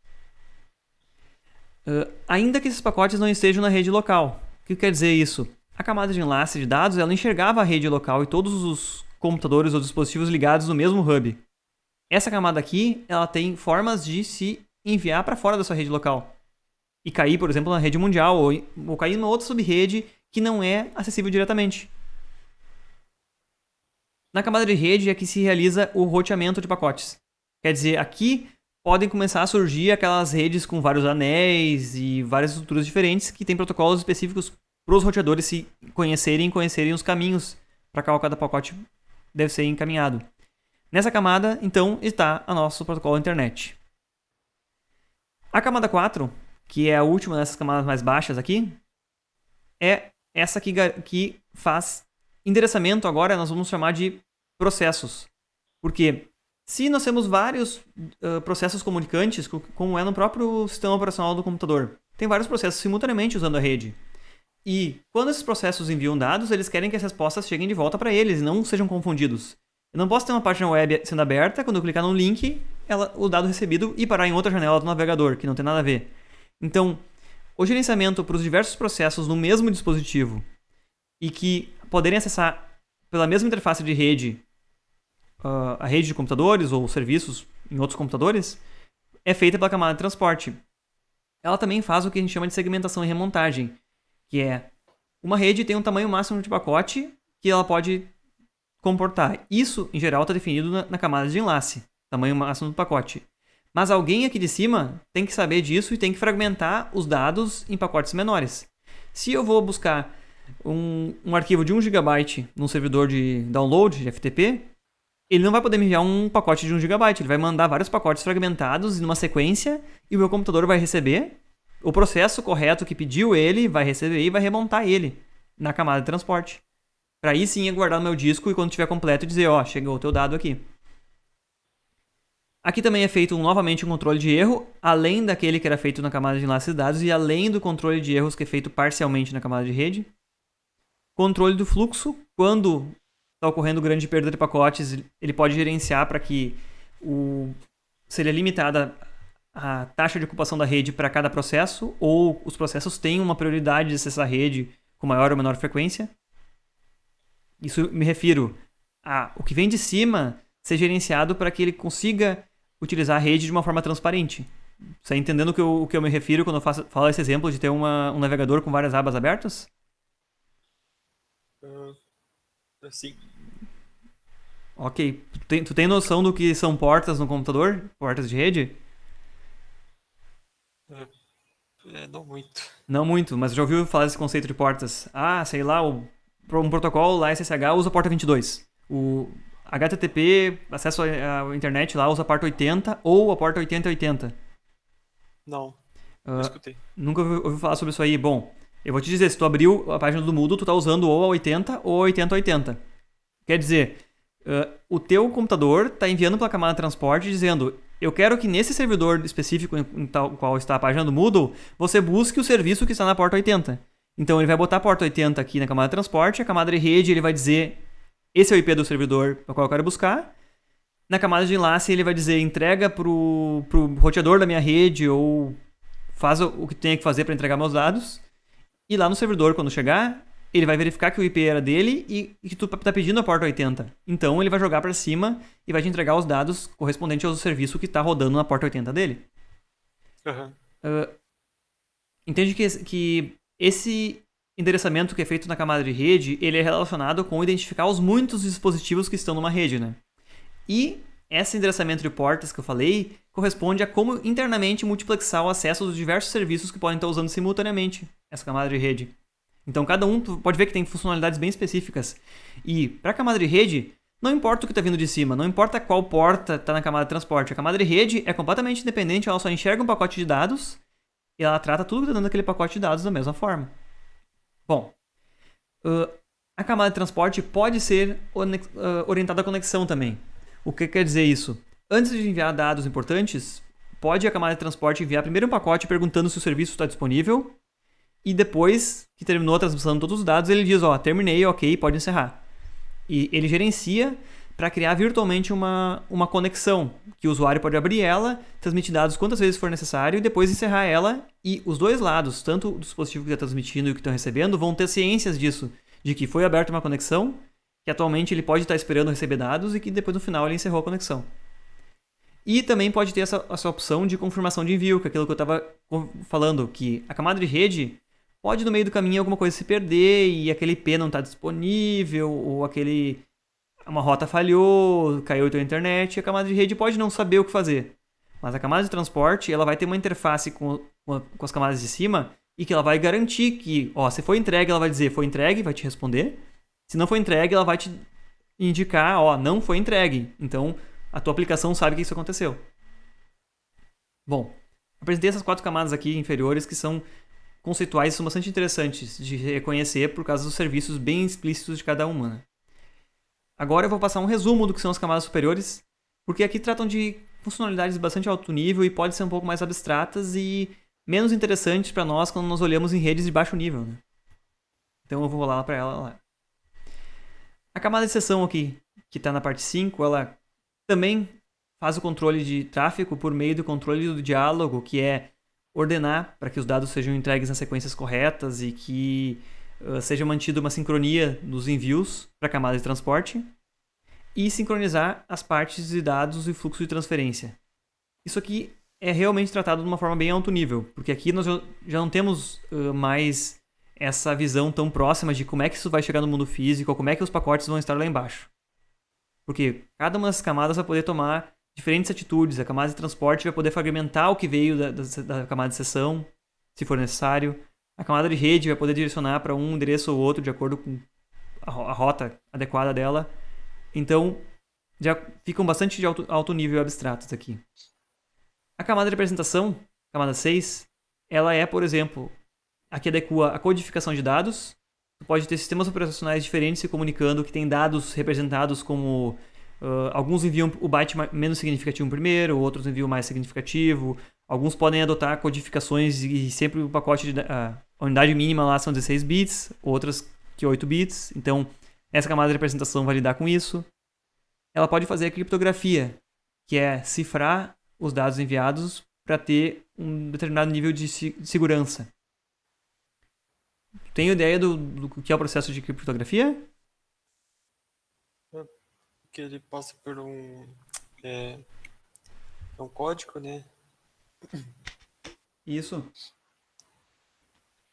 Ainda que esses pacotes não estejam na rede local. O que quer dizer isso? A camada de enlace de dados ela enxergava a rede local e todos os computadores ou dispositivos ligados no mesmo hub. Essa camada aqui ela tem formas de se enviar para fora da sua rede local. E cair, por exemplo, na rede mundial ou cair numa outra subrede que não é acessível diretamente. Na camada de rede é que se realiza o roteamento de pacotes. Quer dizer, aqui podem começar a surgir aquelas redes com vários anéis e várias estruturas diferentes que têm protocolos específicos para os roteadores se conhecerem os caminhos para qual cada pacote deve ser encaminhado. Nessa camada, então, está o nosso protocolo internet. A camada 4, que é a última dessas camadas mais baixas aqui, é essa que faz endereçamento. Agora nós vamos chamar de processos. Porque se nós temos vários processos comunicantes, como é no próprio sistema operacional do computador, tem vários processos simultaneamente usando a rede. E quando esses processos enviam dados, eles querem que as respostas cheguem de volta para eles e não sejam confundidos. Eu não posso ter uma página web sendo aberta, quando eu clicar no link, o dado recebido e parar em outra janela do navegador, que não tem nada a ver. Então, o gerenciamento para os diversos processos no mesmo dispositivo e que poderem acessar pela mesma interface de rede a rede de computadores ou serviços em outros computadores, é feita pela camada de transporte. Ela também faz o que a gente chama de segmentação e remontagem, que é uma rede tem um tamanho máximo de pacote que ela pode comportar. Isso, em geral, está definido na camada de enlace, tamanho máximo do pacote. Mas alguém aqui de cima tem que saber disso e tem que fragmentar os dados em pacotes menores. Se eu vou buscar um arquivo de 1 GB num servidor de download, de FTP, ele não vai poder me enviar um pacote de 1 GB. Ele vai mandar vários pacotes fragmentados numa sequência e o meu computador vai receber. O processo correto que pediu ele vai receber e vai remontar ele na camada de transporte. Para aí sim guardar no meu disco e quando estiver completo dizer, ó, chegou o teu dado aqui. Aqui também é feito novamente um controle de erro, além daquele que era feito na camada de enlace de dados e além do controle de erros que é feito parcialmente na camada de rede. Controle do fluxo, quando está ocorrendo grande perda de pacotes, ele pode gerenciar para que seria limitada a taxa de ocupação da rede para cada processo, ou os processos têm uma prioridade de acessar a rede com maior ou menor frequência. Isso me refiro a o que vem de cima ser gerenciado para que ele consiga utilizar a rede de uma forma transparente. Você está entendendo o que eu me refiro quando eu falo esse exemplo de ter um navegador com várias abas abertas? Sim. Ok. Tu tem noção do que são portas no computador? Portas de rede? Não muito. Não muito, mas já ouviu falar desse conceito de portas? Ah, sei lá, um protocolo lá SSH usa porta 22. O HTTP, acesso à internet lá, usa a porta 80 ou a porta 8080. Não escutei. Nunca ouviu falar sobre isso aí? Bom, eu vou te dizer, se tu abriu a página do Moodle, tu tá usando ou a 80 ou a 8080. Quer dizer, o teu computador tá enviando pela camada de transporte dizendo, eu quero que nesse servidor específico em qual está a página do Moodle, você busque o serviço que está na porta 80. Então ele vai botar a porta 80 aqui na camada de transporte, a camada de rede ele vai dizer, esse é o IP do servidor para qual eu quero buscar. Na camada de enlace ele vai dizer, entrega pro roteador da minha rede ou faz o que tem que fazer para entregar meus dados. E lá no servidor, quando chegar, ele vai verificar que o IP era dele e que tu tá pedindo a porta 80. Então ele vai jogar para cima e vai te entregar os dados correspondentes ao serviço que está rodando na porta 80 dele. Entende que esse endereçamento que é feito na camada de rede, ele é relacionado com identificar os muitos dispositivos que estão numa rede, né? E esse endereçamento de portas que eu falei corresponde a como internamente multiplexar o acesso dos diversos serviços que podem estar usando simultaneamente essa camada de rede. Então cada um pode ver que tem funcionalidades bem específicas. E para a camada de rede, não importa o que está vindo de cima, não importa qual porta está na camada de transporte. A camada de rede é completamente independente, ela só enxerga um pacote de dados e ela trata tudo que está dentro daquele pacote de dados da mesma forma. Bom, a camada de transporte pode ser orientada à conexão também. O que quer dizer isso? Antes de enviar dados importantes, pode a camada de transporte enviar primeiro um pacote perguntando se o serviço está disponível e depois que terminou a transmissão de todos os dados, ele diz, terminei, ok, pode encerrar. E ele gerencia para criar virtualmente uma conexão, que o usuário pode abrir ela, transmitir dados quantas vezes for necessário e depois encerrar ela. E os dois lados, tanto o dispositivo que está transmitindo e o que estão recebendo, vão ter ciências disso, de que foi aberta uma conexão, que atualmente ele pode estar esperando receber dados e que depois no final ele encerrou a conexão. E também pode ter essa opção de confirmação de envio, que é aquilo que eu estava falando, que a camada de rede pode no meio do caminho alguma coisa se perder e aquele IP não está disponível, ou uma rota falhou, caiu a tua internet, e a camada de rede pode não saber o que fazer. Mas a camada de transporte ela vai ter uma interface com as camadas de cima e que ela vai garantir que, se foi entregue, ela vai dizer foi entregue, vai te responder. Se não foi entregue, ela vai te indicar, não foi entregue. Então, a tua aplicação sabe que isso aconteceu. Bom, apresentei essas 4 camadas aqui inferiores que são conceituais e são bastante interessantes de reconhecer por causa dos serviços bem explícitos de cada uma. Né? Agora eu vou passar um resumo do que são as camadas superiores, porque aqui tratam de funcionalidades bastante alto nível e podem ser um pouco mais abstratas e menos interessantes para nós quando nós olhamos em redes de baixo nível. Né? Então eu vou rolar para ela lá. A camada de sessão aqui, que está na parte 5, ela também faz o controle de tráfego por meio do controle do diálogo, que é ordenar para que os dados sejam entregues nas sequências corretas e que seja mantida uma sincronia nos envios para a camada de transporte e sincronizar as partes de dados e fluxo de transferência. Isso aqui é realmente tratado de uma forma bem alto nível, porque aqui nós já não temos mais essa visão tão próxima de como é que isso vai chegar no mundo físico, ou como é que os pacotes vão estar lá embaixo. Porque cada uma das camadas vai poder tomar diferentes atitudes. A camada de transporte vai poder fragmentar o que veio da camada de seção, se for necessário. A camada de rede vai poder direcionar para um endereço ou outro de acordo com a rota adequada dela. Então, já ficam bastante de alto nível abstratos aqui. A camada de representação, camada 6, ela é, por exemplo, a que adequa a codificação de dados. Tu pode ter sistemas operacionais diferentes se comunicando que tem dados representados como... alguns enviam o byte menos significativo primeiro, outros enviam o mais significativo. Alguns podem adotar codificações e sempre o pacote a unidade mínima lá são 16 bits, outras que 8 bits. Então, essa camada de representação vai lidar com isso. Ela pode fazer a criptografia, que é cifrar os dados enviados para ter um determinado nível de segurança. Tem ideia do que é o processo de criptografia? Que ele passa por um código, né? Isso.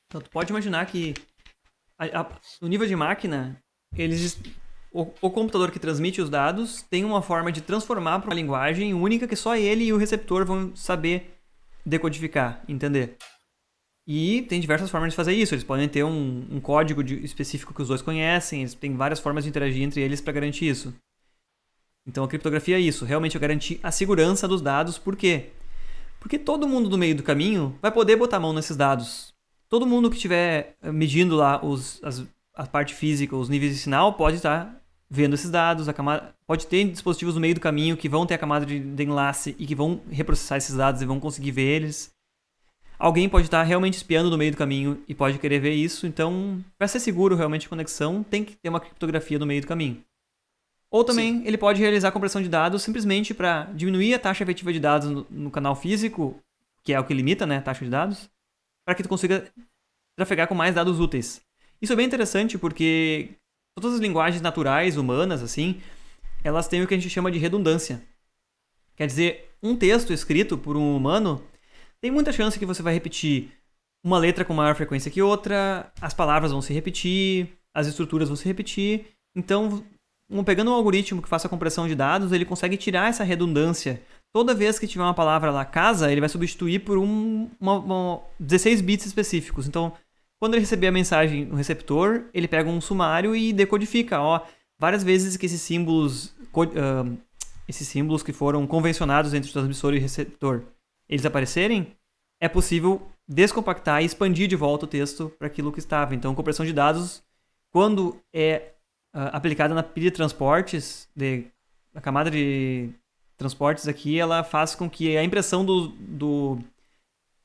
Então, tu pode imaginar que no nível de máquina, o computador que transmite os dados tem uma forma de transformar para uma linguagem única que só ele e o receptor vão saber decodificar, entender. E tem diversas formas de fazer isso. Eles podem ter um código específico que os dois conhecem, eles têm várias formas de interagir entre eles para garantir isso. Então a criptografia é isso, realmente é garantir a segurança dos dados. Por quê? Porque todo mundo do meio do caminho vai poder botar a mão nesses dados. Todo mundo que estiver medindo lá a parte física, os níveis de sinal, pode estar vendo esses dados. Pode ter dispositivos no meio do caminho que vão ter a camada de enlace e que vão reprocessar esses dados e vão conseguir ver eles. Alguém pode estar realmente espiando no meio do caminho e pode querer ver isso. Então, para ser seguro realmente a conexão, tem que ter uma criptografia no meio do caminho. Ou também Sim. Ele pode realizar a compressão de dados simplesmente para diminuir a taxa efetiva de dados no canal físico, que é o que limita, né, a taxa de dados, para que tu consiga trafegar com mais dados úteis. Isso é bem interessante porque todas as linguagens naturais, humanas, assim, elas têm o que a gente chama de redundância. Quer dizer, um texto escrito por um humano tem muita chance que você vai repetir uma letra com maior frequência que outra, as palavras vão se repetir, as estruturas vão se repetir. Então, pegando um algoritmo que faça a compressão de dados, ele consegue tirar essa redundância. Toda vez que tiver uma palavra lá, casa, ele vai substituir por 16 bits específicos. Então, quando ele receber a mensagem no receptor, ele pega um sumário e decodifica. Várias vezes que esses símbolos que foram convencionados entre o transmissor e o receptor, eles aparecerem, é possível descompactar e expandir de volta o texto para aquilo que estava. Então, compressão de dados, quando é aplicada na pilha de transportes, a camada de transportes aqui, ela faz com que a impressão do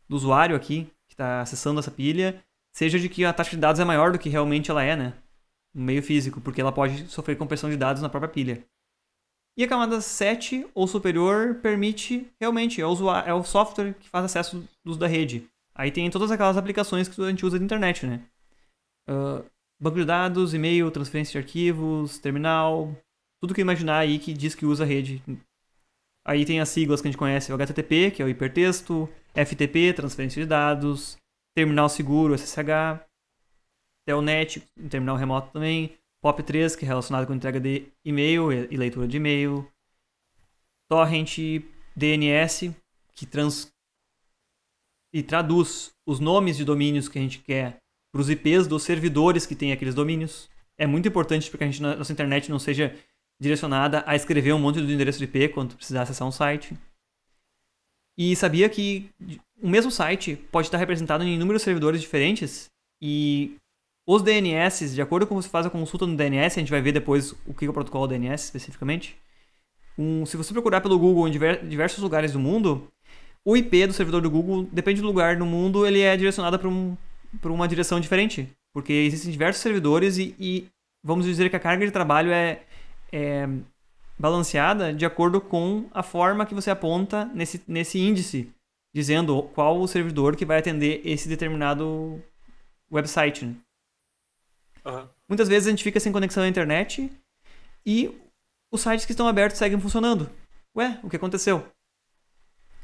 usuário aqui, que está acessando essa pilha, seja de que a taxa de dados é maior do que realmente ela é, né? No meio físico, porque ela pode sofrer compressão de dados na própria pilha. E a camada 7 ou superior permite, realmente, é o software que faz acesso dos da rede. Aí tem todas aquelas aplicações que a gente usa na internet, né? Banco de dados, e-mail, transferência de arquivos, terminal, tudo que imaginar aí que diz que usa a rede. Aí tem as siglas que a gente conhece, o HTTP, que é o hipertexto, FTP, transferência de dados, terminal seguro, SSH, Telnet, terminal remoto também, POP3, que é relacionado com entrega de e-mail e leitura de e-mail, Torrent, DNS, que traduz os nomes de domínios que a gente quer para os IPs dos servidores que tem aqueles domínios. É muito importante para que nossa internet não seja direcionada a escrever um monte de endereço de IP quando precisar acessar um site. E sabia que o mesmo site pode estar representado em inúmeros servidores diferentes e os DNS, de acordo com como você faz a consulta no DNS, a gente vai ver depois o que é o protocolo DNS especificamente. Se você procurar pelo Google em diversos lugares do mundo, o IP do servidor do Google, depende do lugar no mundo, ele é direcionado para uma direção diferente. Porque existem diversos servidores e vamos dizer que a carga de trabalho é balanceada de acordo com a forma que você aponta nesse índice, dizendo qual o servidor que vai atender esse determinado website. Né? Uhum. Muitas vezes a gente fica sem conexão à internet e os sites que estão abertos seguem funcionando. Ué, o que aconteceu?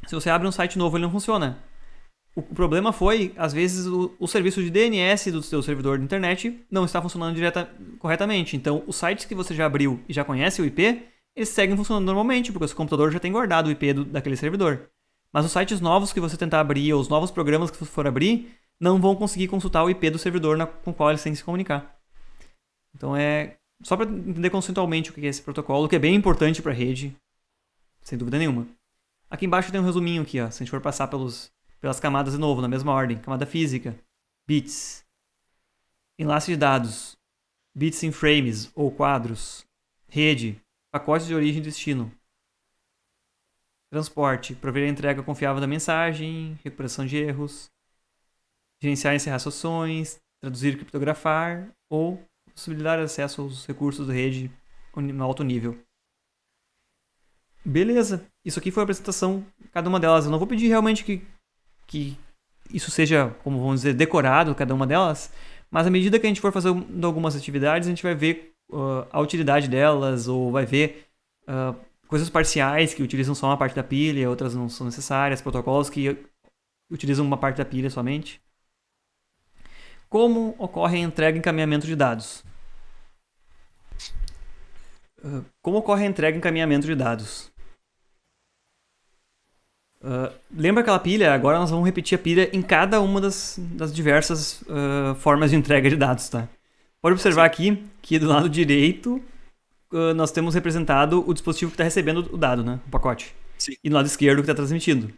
Se você abre um site novo, ele não funciona. O problema foi, às vezes, o serviço de DNS do seu servidor de internet não está funcionando corretamente. Então, os sites que você já abriu e já conhece o IP, eles seguem funcionando normalmente, porque o seu computador já tem guardado o IP daquele servidor. Mas os sites novos que você tentar abrir, ou os novos programas que você for abrir, não vão conseguir consultar o IP do servidor com o qual eles têm que se comunicar. Então, só para entender conceitualmente o que é esse protocolo, que é bem importante para a rede, sem dúvida nenhuma. Aqui embaixo tem um resuminho aqui, ó, se a gente for passar pelas camadas de novo, na mesma ordem. Camada física, bits, enlace de dados, bits em frames ou quadros, rede, pacote de origem e destino, transporte, prover a entrega confiável da mensagem, recuperação de erros, gerenciar e encerrar sessões, traduzir e criptografar ou possibilitar acesso aos recursos da rede no alto nível. Beleza, isso aqui foi a apresentação, cada uma delas. Eu não vou pedir realmente que isso seja, como vamos dizer, decorado, cada uma delas, mas à medida que a gente for fazer algumas atividades, a gente vai ver a utilidade delas, ou vai ver coisas parciais que utilizam só uma parte da pilha, outras não são necessárias, protocolos que utilizam uma parte da pilha somente. Como ocorre a entrega e encaminhamento de dados? Como ocorre a entrega e encaminhamento de dados? Lembra aquela pilha? Agora nós vamos repetir a pilha em cada uma das diversas formas de entrega de dados, tá? Pode observar aqui que do lado direito nós temos representado o dispositivo que está recebendo o dado, né? O pacote. Sim. E do lado esquerdo o que está transmitindo.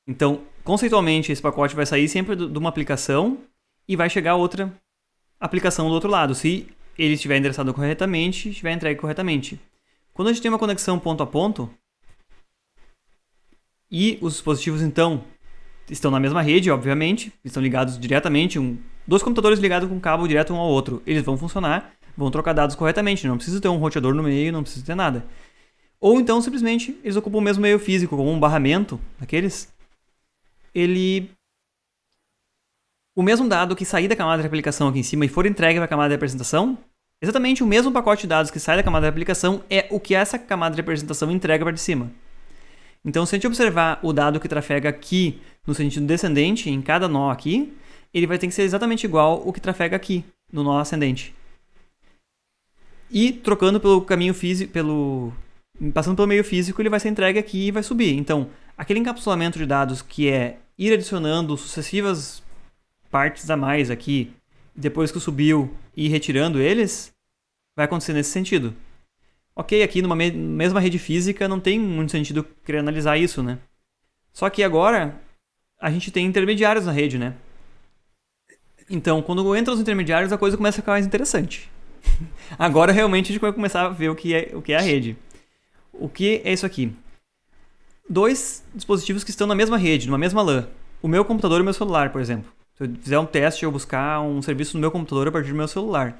Então, conceitualmente, esse pacote vai sair sempre de uma aplicação e vai chegar a outra aplicação do outro lado, se ele estiver endereçado corretamente, estiver entregue corretamente. Quando a gente tem uma conexão ponto a ponto, e os dispositivos, então, estão na mesma rede, obviamente, estão ligados diretamente, dois computadores ligados com cabo direto um ao outro, eles vão funcionar, vão trocar dados corretamente, não precisa ter um roteador no meio, não precisa ter nada. Ou então, simplesmente, eles ocupam o mesmo meio físico, como um barramento daqueles, o mesmo dado que sair da camada de aplicação aqui em cima e for entregue para a camada de representação, exatamente o mesmo pacote de dados que sai da camada de aplicação é o que essa camada de representação entrega para de cima. Então, se a gente observar o dado que trafega aqui no sentido descendente, em cada nó aqui, ele vai ter que ser exatamente igual o que trafega aqui, no nó ascendente. E trocando pelo caminho físico, passando pelo meio físico, ele vai ser entregue aqui e vai subir. Então, aquele encapsulamento de dados que é ir adicionando sucessivas partes a mais aqui, depois que subiu e ir retirando eles, vai acontecer nesse sentido. Ok, aqui numa mesma rede física não tem muito sentido querer analisar isso, né? Só que agora a gente tem intermediários na rede, né? Então, quando entram os intermediários, a coisa começa a ficar mais interessante. Agora realmente a gente vai começar a ver o que é a rede. O que é isso aqui? Dois dispositivos que estão na mesma rede, numa mesma LAN. O meu computador e o meu celular, por exemplo. Se eu fizer um teste ou buscar um serviço no meu computador a partir do meu celular.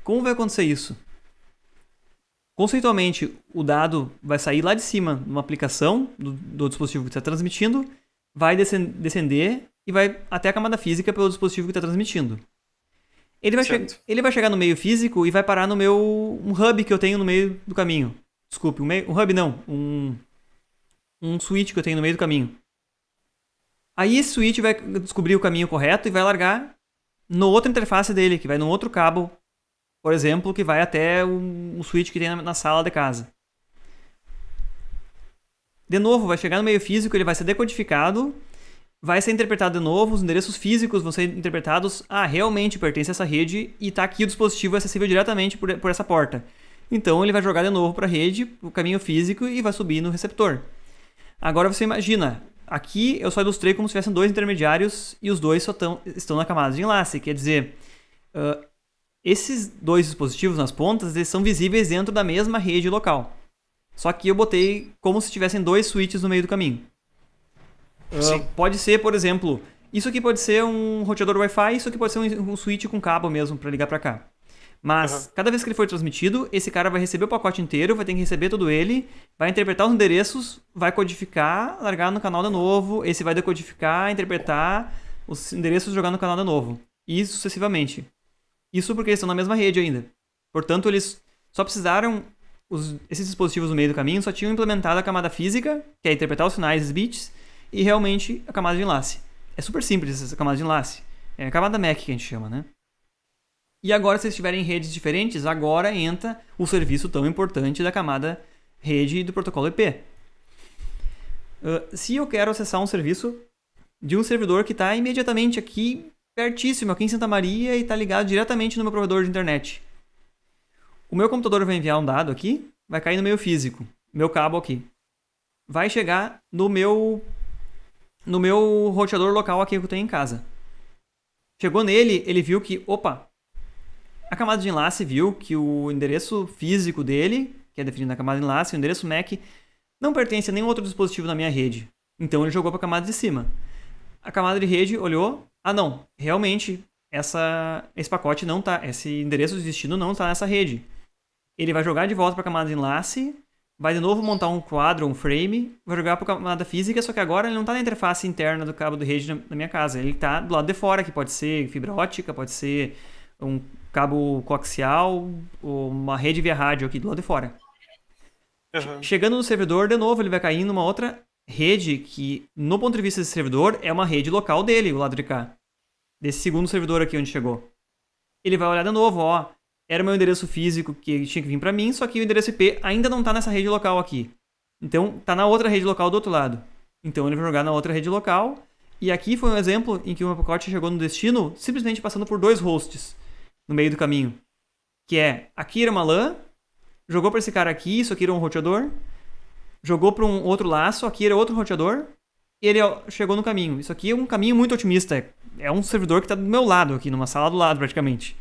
Como vai acontecer isso? Conceitualmente, o dado vai sair lá de cima, numa aplicação do dispositivo que está transmitindo, vai descender e vai até a camada física pelo dispositivo que está transmitindo. Ele vai chegar no meio físico e vai parar no um hub que eu tenho no meio do caminho. Desculpe, um hub não, um switch que eu tenho no meio do caminho. Aí esse switch vai descobrir o caminho correto e vai largar no outra interface dele, que vai no outro cabo, por exemplo, que vai até um switch que tem na sala de casa. De novo, vai chegar no meio físico, ele vai ser decodificado, vai ser interpretado de novo, os endereços físicos vão ser interpretados, realmente pertence a essa rede e está aqui o dispositivo acessível diretamente por essa porta. Então ele vai jogar de novo para a rede, o caminho físico, e vai subir no receptor. Agora você imagina, aqui eu só ilustrei como se tivessem dois intermediários e os dois só estão na camada de enlace, quer dizer, esses dois dispositivos nas pontas, eles são visíveis dentro da mesma rede local. Só que eu botei como se tivessem dois switches no meio do caminho. Pode ser, por exemplo, isso aqui pode ser um roteador Wi-Fi, isso aqui pode ser um switch com cabo mesmo para ligar para cá. Mas cada vez que ele for transmitido, esse cara vai receber o pacote inteiro, vai ter que receber todo ele, vai interpretar os endereços, vai codificar, largar no canal de novo, esse vai decodificar, interpretar os endereços e jogar no canal de novo. E sucessivamente. Isso porque eles estão na mesma rede ainda. Portanto, eles só precisaram, esses dispositivos no meio do caminho só tinham implementado a camada física, que é interpretar os sinais, os bits, e realmente a camada de enlace. É super simples essa camada de enlace. É a camada MAC que a gente chama, né? E agora, se vocês tiverem redes diferentes, agora entra o serviço tão importante da camada rede do protocolo IP. Se eu quero acessar um serviço de um servidor que está imediatamente aqui, pertíssimo, aqui em Santa Maria, e está ligado diretamente no meu provedor de internet. O meu computador vai enviar um dado aqui, vai cair no meio físico, meu cabo aqui. Vai chegar no meu roteador local aqui que eu tenho em casa. Chegou nele, ele viu que, a camada de enlace viu que o endereço físico dele, que é definido na camada de enlace, o endereço MAC, não pertence a nenhum outro dispositivo na minha rede. Então ele jogou para a camada de cima. A camada de rede olhou, não, realmente esse pacote não tá, esse endereço de destino não está nessa rede. Ele vai jogar de volta para a camada de enlace, vai de novo montar um quadro, um frame, vai jogar para a camada física, só que agora ele não está na interface interna do cabo de rede na minha casa. Ele está do lado de fora, que pode ser fibra ótica, pode ser um cabo coaxial, ou uma rede via rádio aqui do lado de fora. Uhum. Chegando no servidor, de novo, ele vai cair numa outra rede que, no ponto de vista desse servidor, é uma rede local dele, o lado de cá. Desse segundo servidor aqui onde chegou. Ele vai olhar de novo, era o meu endereço físico que tinha que vir para mim, só que o endereço IP ainda não está nessa rede local aqui. Então, está na outra rede local do outro lado. Então, ele vai jogar na outra rede local. E aqui foi um exemplo em que o meu pacote chegou no destino simplesmente passando por 2 hosts no meio do caminho. Que é, aqui era uma LAN, jogou para esse cara aqui, isso aqui era um roteador, jogou para um outro laço, aqui era outro roteador, e ele chegou no caminho. Isso aqui é um caminho muito otimista. É um servidor que está do meu lado aqui, numa sala do lado praticamente.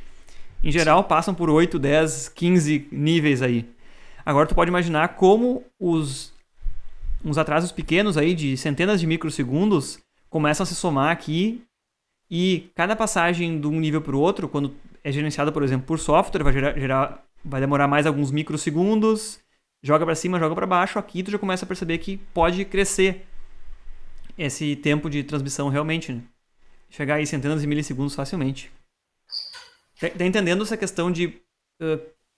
Em geral, passam por 8, 10, 15 níveis aí. Agora tu pode imaginar como uns atrasos pequenos aí de centenas de microsegundos começam a se somar aqui, e cada passagem de um nível para o outro, quando é gerenciada, por exemplo, por software, vai demorar mais alguns microsegundos, joga para cima, joga para baixo. Aqui tu já começa a perceber que pode crescer esse tempo de transmissão realmente, né? Chegar aí centenas de milissegundos facilmente. Tá entendendo essa questão de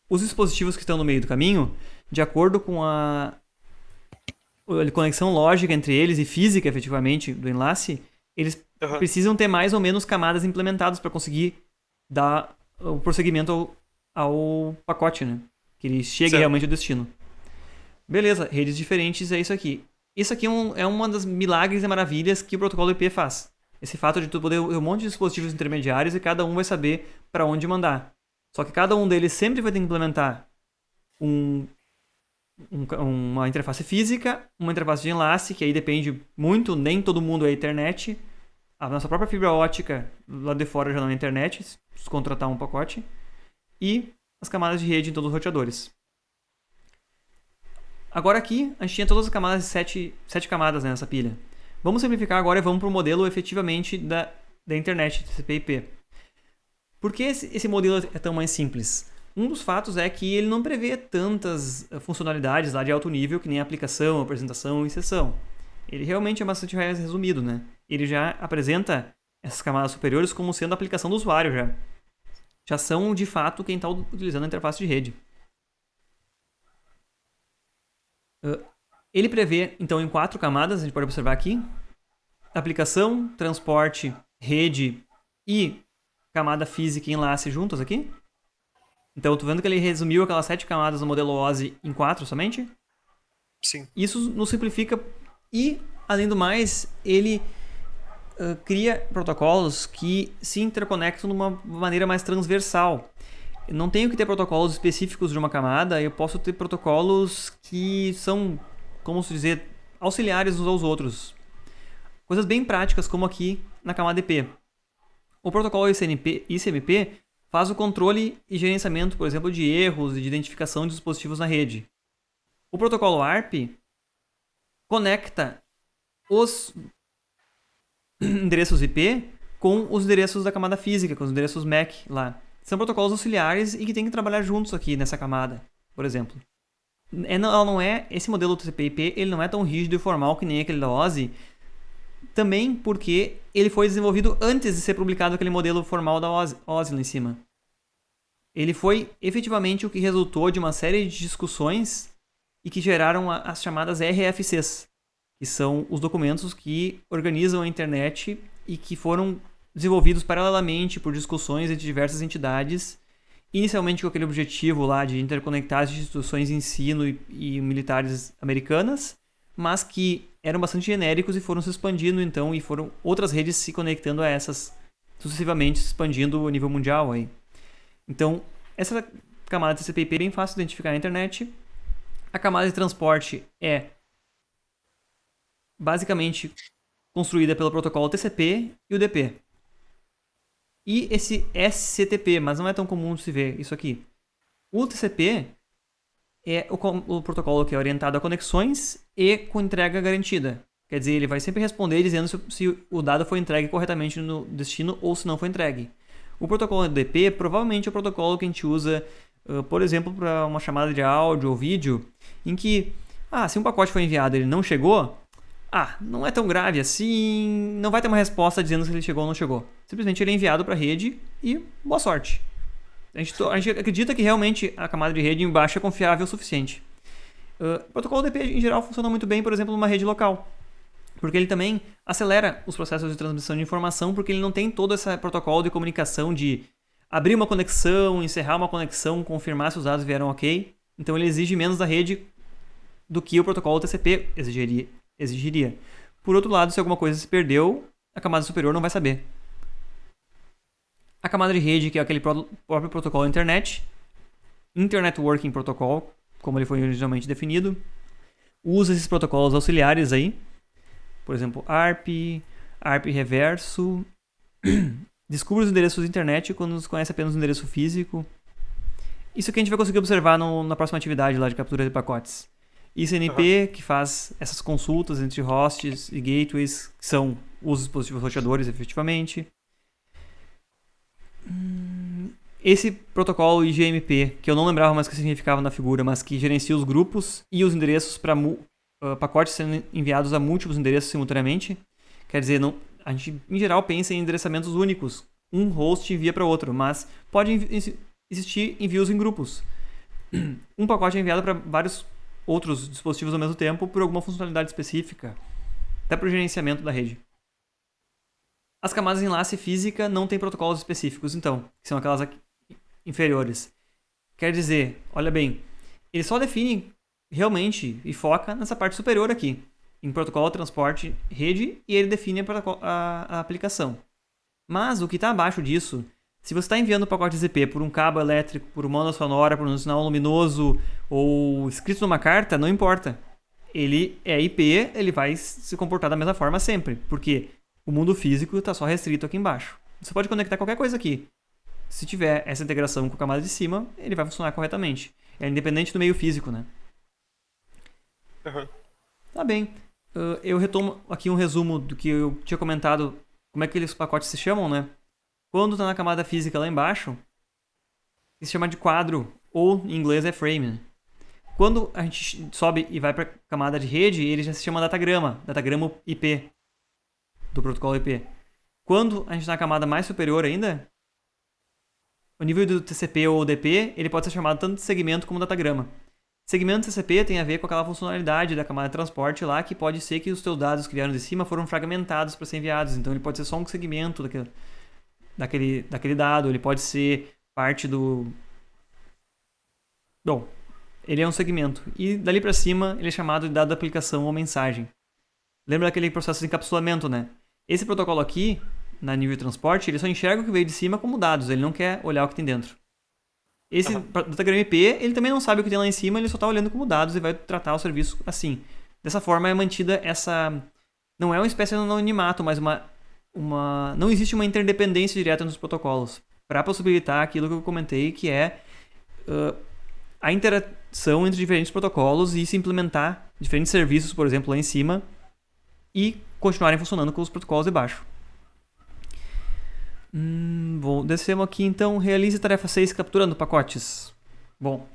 os dispositivos que estão no meio do caminho, de acordo com a conexão lógica entre eles e física, efetivamente, do enlace, eles precisam ter mais ou menos camadas implementadas para conseguir dar o prosseguimento ao pacote, né? Que ele chegue realmente ao destino. Beleza, redes diferentes é isso aqui. Isso aqui é uma das milagres e maravilhas que o protocolo IP faz. Esse fato de tu poder ter um monte de dispositivos intermediários e cada um vai saber para onde mandar. Só que cada um deles sempre vai ter que implementar uma interface física, uma interface de enlace, que aí depende muito, nem todo mundo é internet. A nossa própria fibra ótica lá de fora já não é internet, se contratar um pacote. E as camadas de rede em todos os roteadores. Agora aqui, a gente tinha todas as camadas, 7 camadas nessa pilha. Vamos simplificar agora e vamos para o modelo efetivamente da internet, TCP/IP. Por que esse modelo é tão mais simples? Um dos fatos é que ele não prevê tantas funcionalidades lá de alto nível, que nem aplicação, apresentação e sessão. Ele realmente é bastante mais resumido, né? Ele já apresenta essas camadas superiores como sendo a aplicação do usuário já. Já são, de fato, quem está utilizando a interface de rede. Ele prevê, então, em 4 camadas, a gente pode observar aqui, aplicação, transporte, rede e camada física e enlace juntas aqui. Então, estou vendo que ele resumiu aquelas 7 camadas no modelo OSI em 4 somente. Sim. Isso nos simplifica e, além do mais, ele cria protocolos que se interconectam de uma maneira mais transversal. Eu não tenho que ter protocolos específicos de uma camada, eu posso ter protocolos que são, como se dizer, auxiliares uns aos outros. Coisas bem práticas, como aqui na camada IP. O protocolo ICMP faz o controle e gerenciamento, por exemplo, de erros e de identificação de dispositivos na rede. O protocolo ARP conecta os endereços IP com os endereços da camada física, com os endereços MAC lá. São protocolos auxiliares e que tem que trabalhar juntos aqui nessa camada, por exemplo. Esse modelo TCP/IP ele não é tão rígido e formal que nem aquele da OSI, também porque ele foi desenvolvido antes de ser publicado aquele modelo formal da OSI lá em cima. Ele foi efetivamente o que resultou de uma série de discussões e que geraram as chamadas RFCs, que são os documentos que organizam a internet e que foram desenvolvidos paralelamente por discussões entre diversas entidades, inicialmente com aquele objetivo lá de interconectar as instituições de ensino e militares americanas, mas que eram bastante genéricos e foram se expandindo então, e foram outras redes se conectando a essas, sucessivamente se expandindo a nível mundial aí. Então, essa camada TCP/IP é bem fácil de identificar na internet. A camada de transporte é basicamente construída pelo protocolo TCP e UDP. E esse SCTP, mas não é tão comum de se ver isso aqui. O TCP é o protocolo que é orientado a conexões e com entrega garantida. Quer dizer, ele vai sempre responder dizendo se o dado foi entregue corretamente no destino ou se não foi entregue. O protocolo UDP provavelmente é o protocolo que a gente usa, por exemplo, para uma chamada de áudio ou vídeo, em que, se um pacote foi enviado e ele não chegou, não é tão grave assim, não vai ter uma resposta dizendo se ele chegou ou não chegou. Simplesmente ele é enviado para a rede e boa sorte. A gente acredita que realmente a camada de rede embaixo é confiável o suficiente. O protocolo UDP em geral funciona muito bem, por exemplo, numa rede local, porque ele também acelera os processos de transmissão de informação, porque ele não tem todo esse protocolo de comunicação de abrir uma conexão, encerrar uma conexão, confirmar se os dados vieram ok. Então ele exige menos da rede do que o protocolo TCP exigiria. Por outro lado, se alguma coisa se perdeu, a camada superior não vai saber. A camada de rede, que é aquele próprio protocolo Internet Working Protocol, como ele foi originalmente definido, usa esses protocolos auxiliares aí, por exemplo, ARP reverso, descobre os endereços de internet quando se conhece apenas o endereço físico. Isso que a gente vai conseguir observar na próxima atividade lá de captura de pacotes. ICNP, que faz essas consultas entre hosts e gateways, que são os dispositivos roteadores, efetivamente. Esse protocolo IGMP, que eu não lembrava mais o que significava na figura, mas que gerencia os grupos e os endereços para pacotes sendo enviados a múltiplos endereços simultaneamente. Quer dizer, a gente em geral pensa em endereçamentos únicos. Um host envia para outro, mas pode existir envios em grupos. Um pacote é enviado para vários outros dispositivos ao mesmo tempo por alguma funcionalidade específica, até para o gerenciamento da rede. As camadas de enlace física não têm protocolos específicos, então, que são aquelas aqui inferiores. Quer dizer, olha bem, ele só define realmente e foca nessa parte superior aqui, em protocolo, transporte, rede, e ele define a aplicação. Mas o que está abaixo disso, se você está enviando o pacote ZP por um cabo elétrico, por uma onda sonora, por um sinal luminoso ou escrito numa carta, não importa. Ele é IP, ele vai se comportar da mesma forma sempre, porque o mundo físico está só restrito aqui embaixo. Você pode conectar qualquer coisa aqui. Se tiver essa integração com a camada de cima, ele vai funcionar corretamente. É independente do meio físico, né? Uhum. Tá bem. Eu retomo aqui um resumo do que eu tinha comentado, como é que aqueles pacotes se chamam, né? Quando está na camada física lá embaixo, se chama de quadro, ou em inglês é frame, né? Quando a gente sobe e vai para a camada de rede, ele já se chama datagrama IP, do protocolo IP. Quando a gente está na camada mais superior ainda, o nível do TCP ou UDP, ele pode ser chamado tanto de segmento como datagrama. Segmento TCP tem a ver com aquela funcionalidade da camada de transporte lá, que pode ser que os teus dados que vieram de cima foram fragmentados para ser enviados. Então ele pode ser só um segmento daquele dado, ele pode ser parte do... Bom, ele é um segmento. E dali para cima ele é chamado de dado da aplicação ou mensagem. Lembra daquele processo de encapsulamento, né? Esse protocolo aqui, na nível de transporte, ele só enxerga o que veio de cima como dados, ele não quer olhar o que tem dentro. Esse datagrama IP, ele também não sabe o que tem lá em cima, ele só está olhando como dados e vai tratar o serviço assim. Dessa forma é mantida essa... Não é uma espécie de anonimato, mas não existe uma interdependência direta nos protocolos, para possibilitar aquilo que eu comentei, que é a interação entre diferentes protocolos e se implementar diferentes serviços, por exemplo, lá em cima, e continuarem funcionando com os protocolos de baixo. Bom, descemos aqui então. Realize tarefa 6 capturando pacotes. Bom,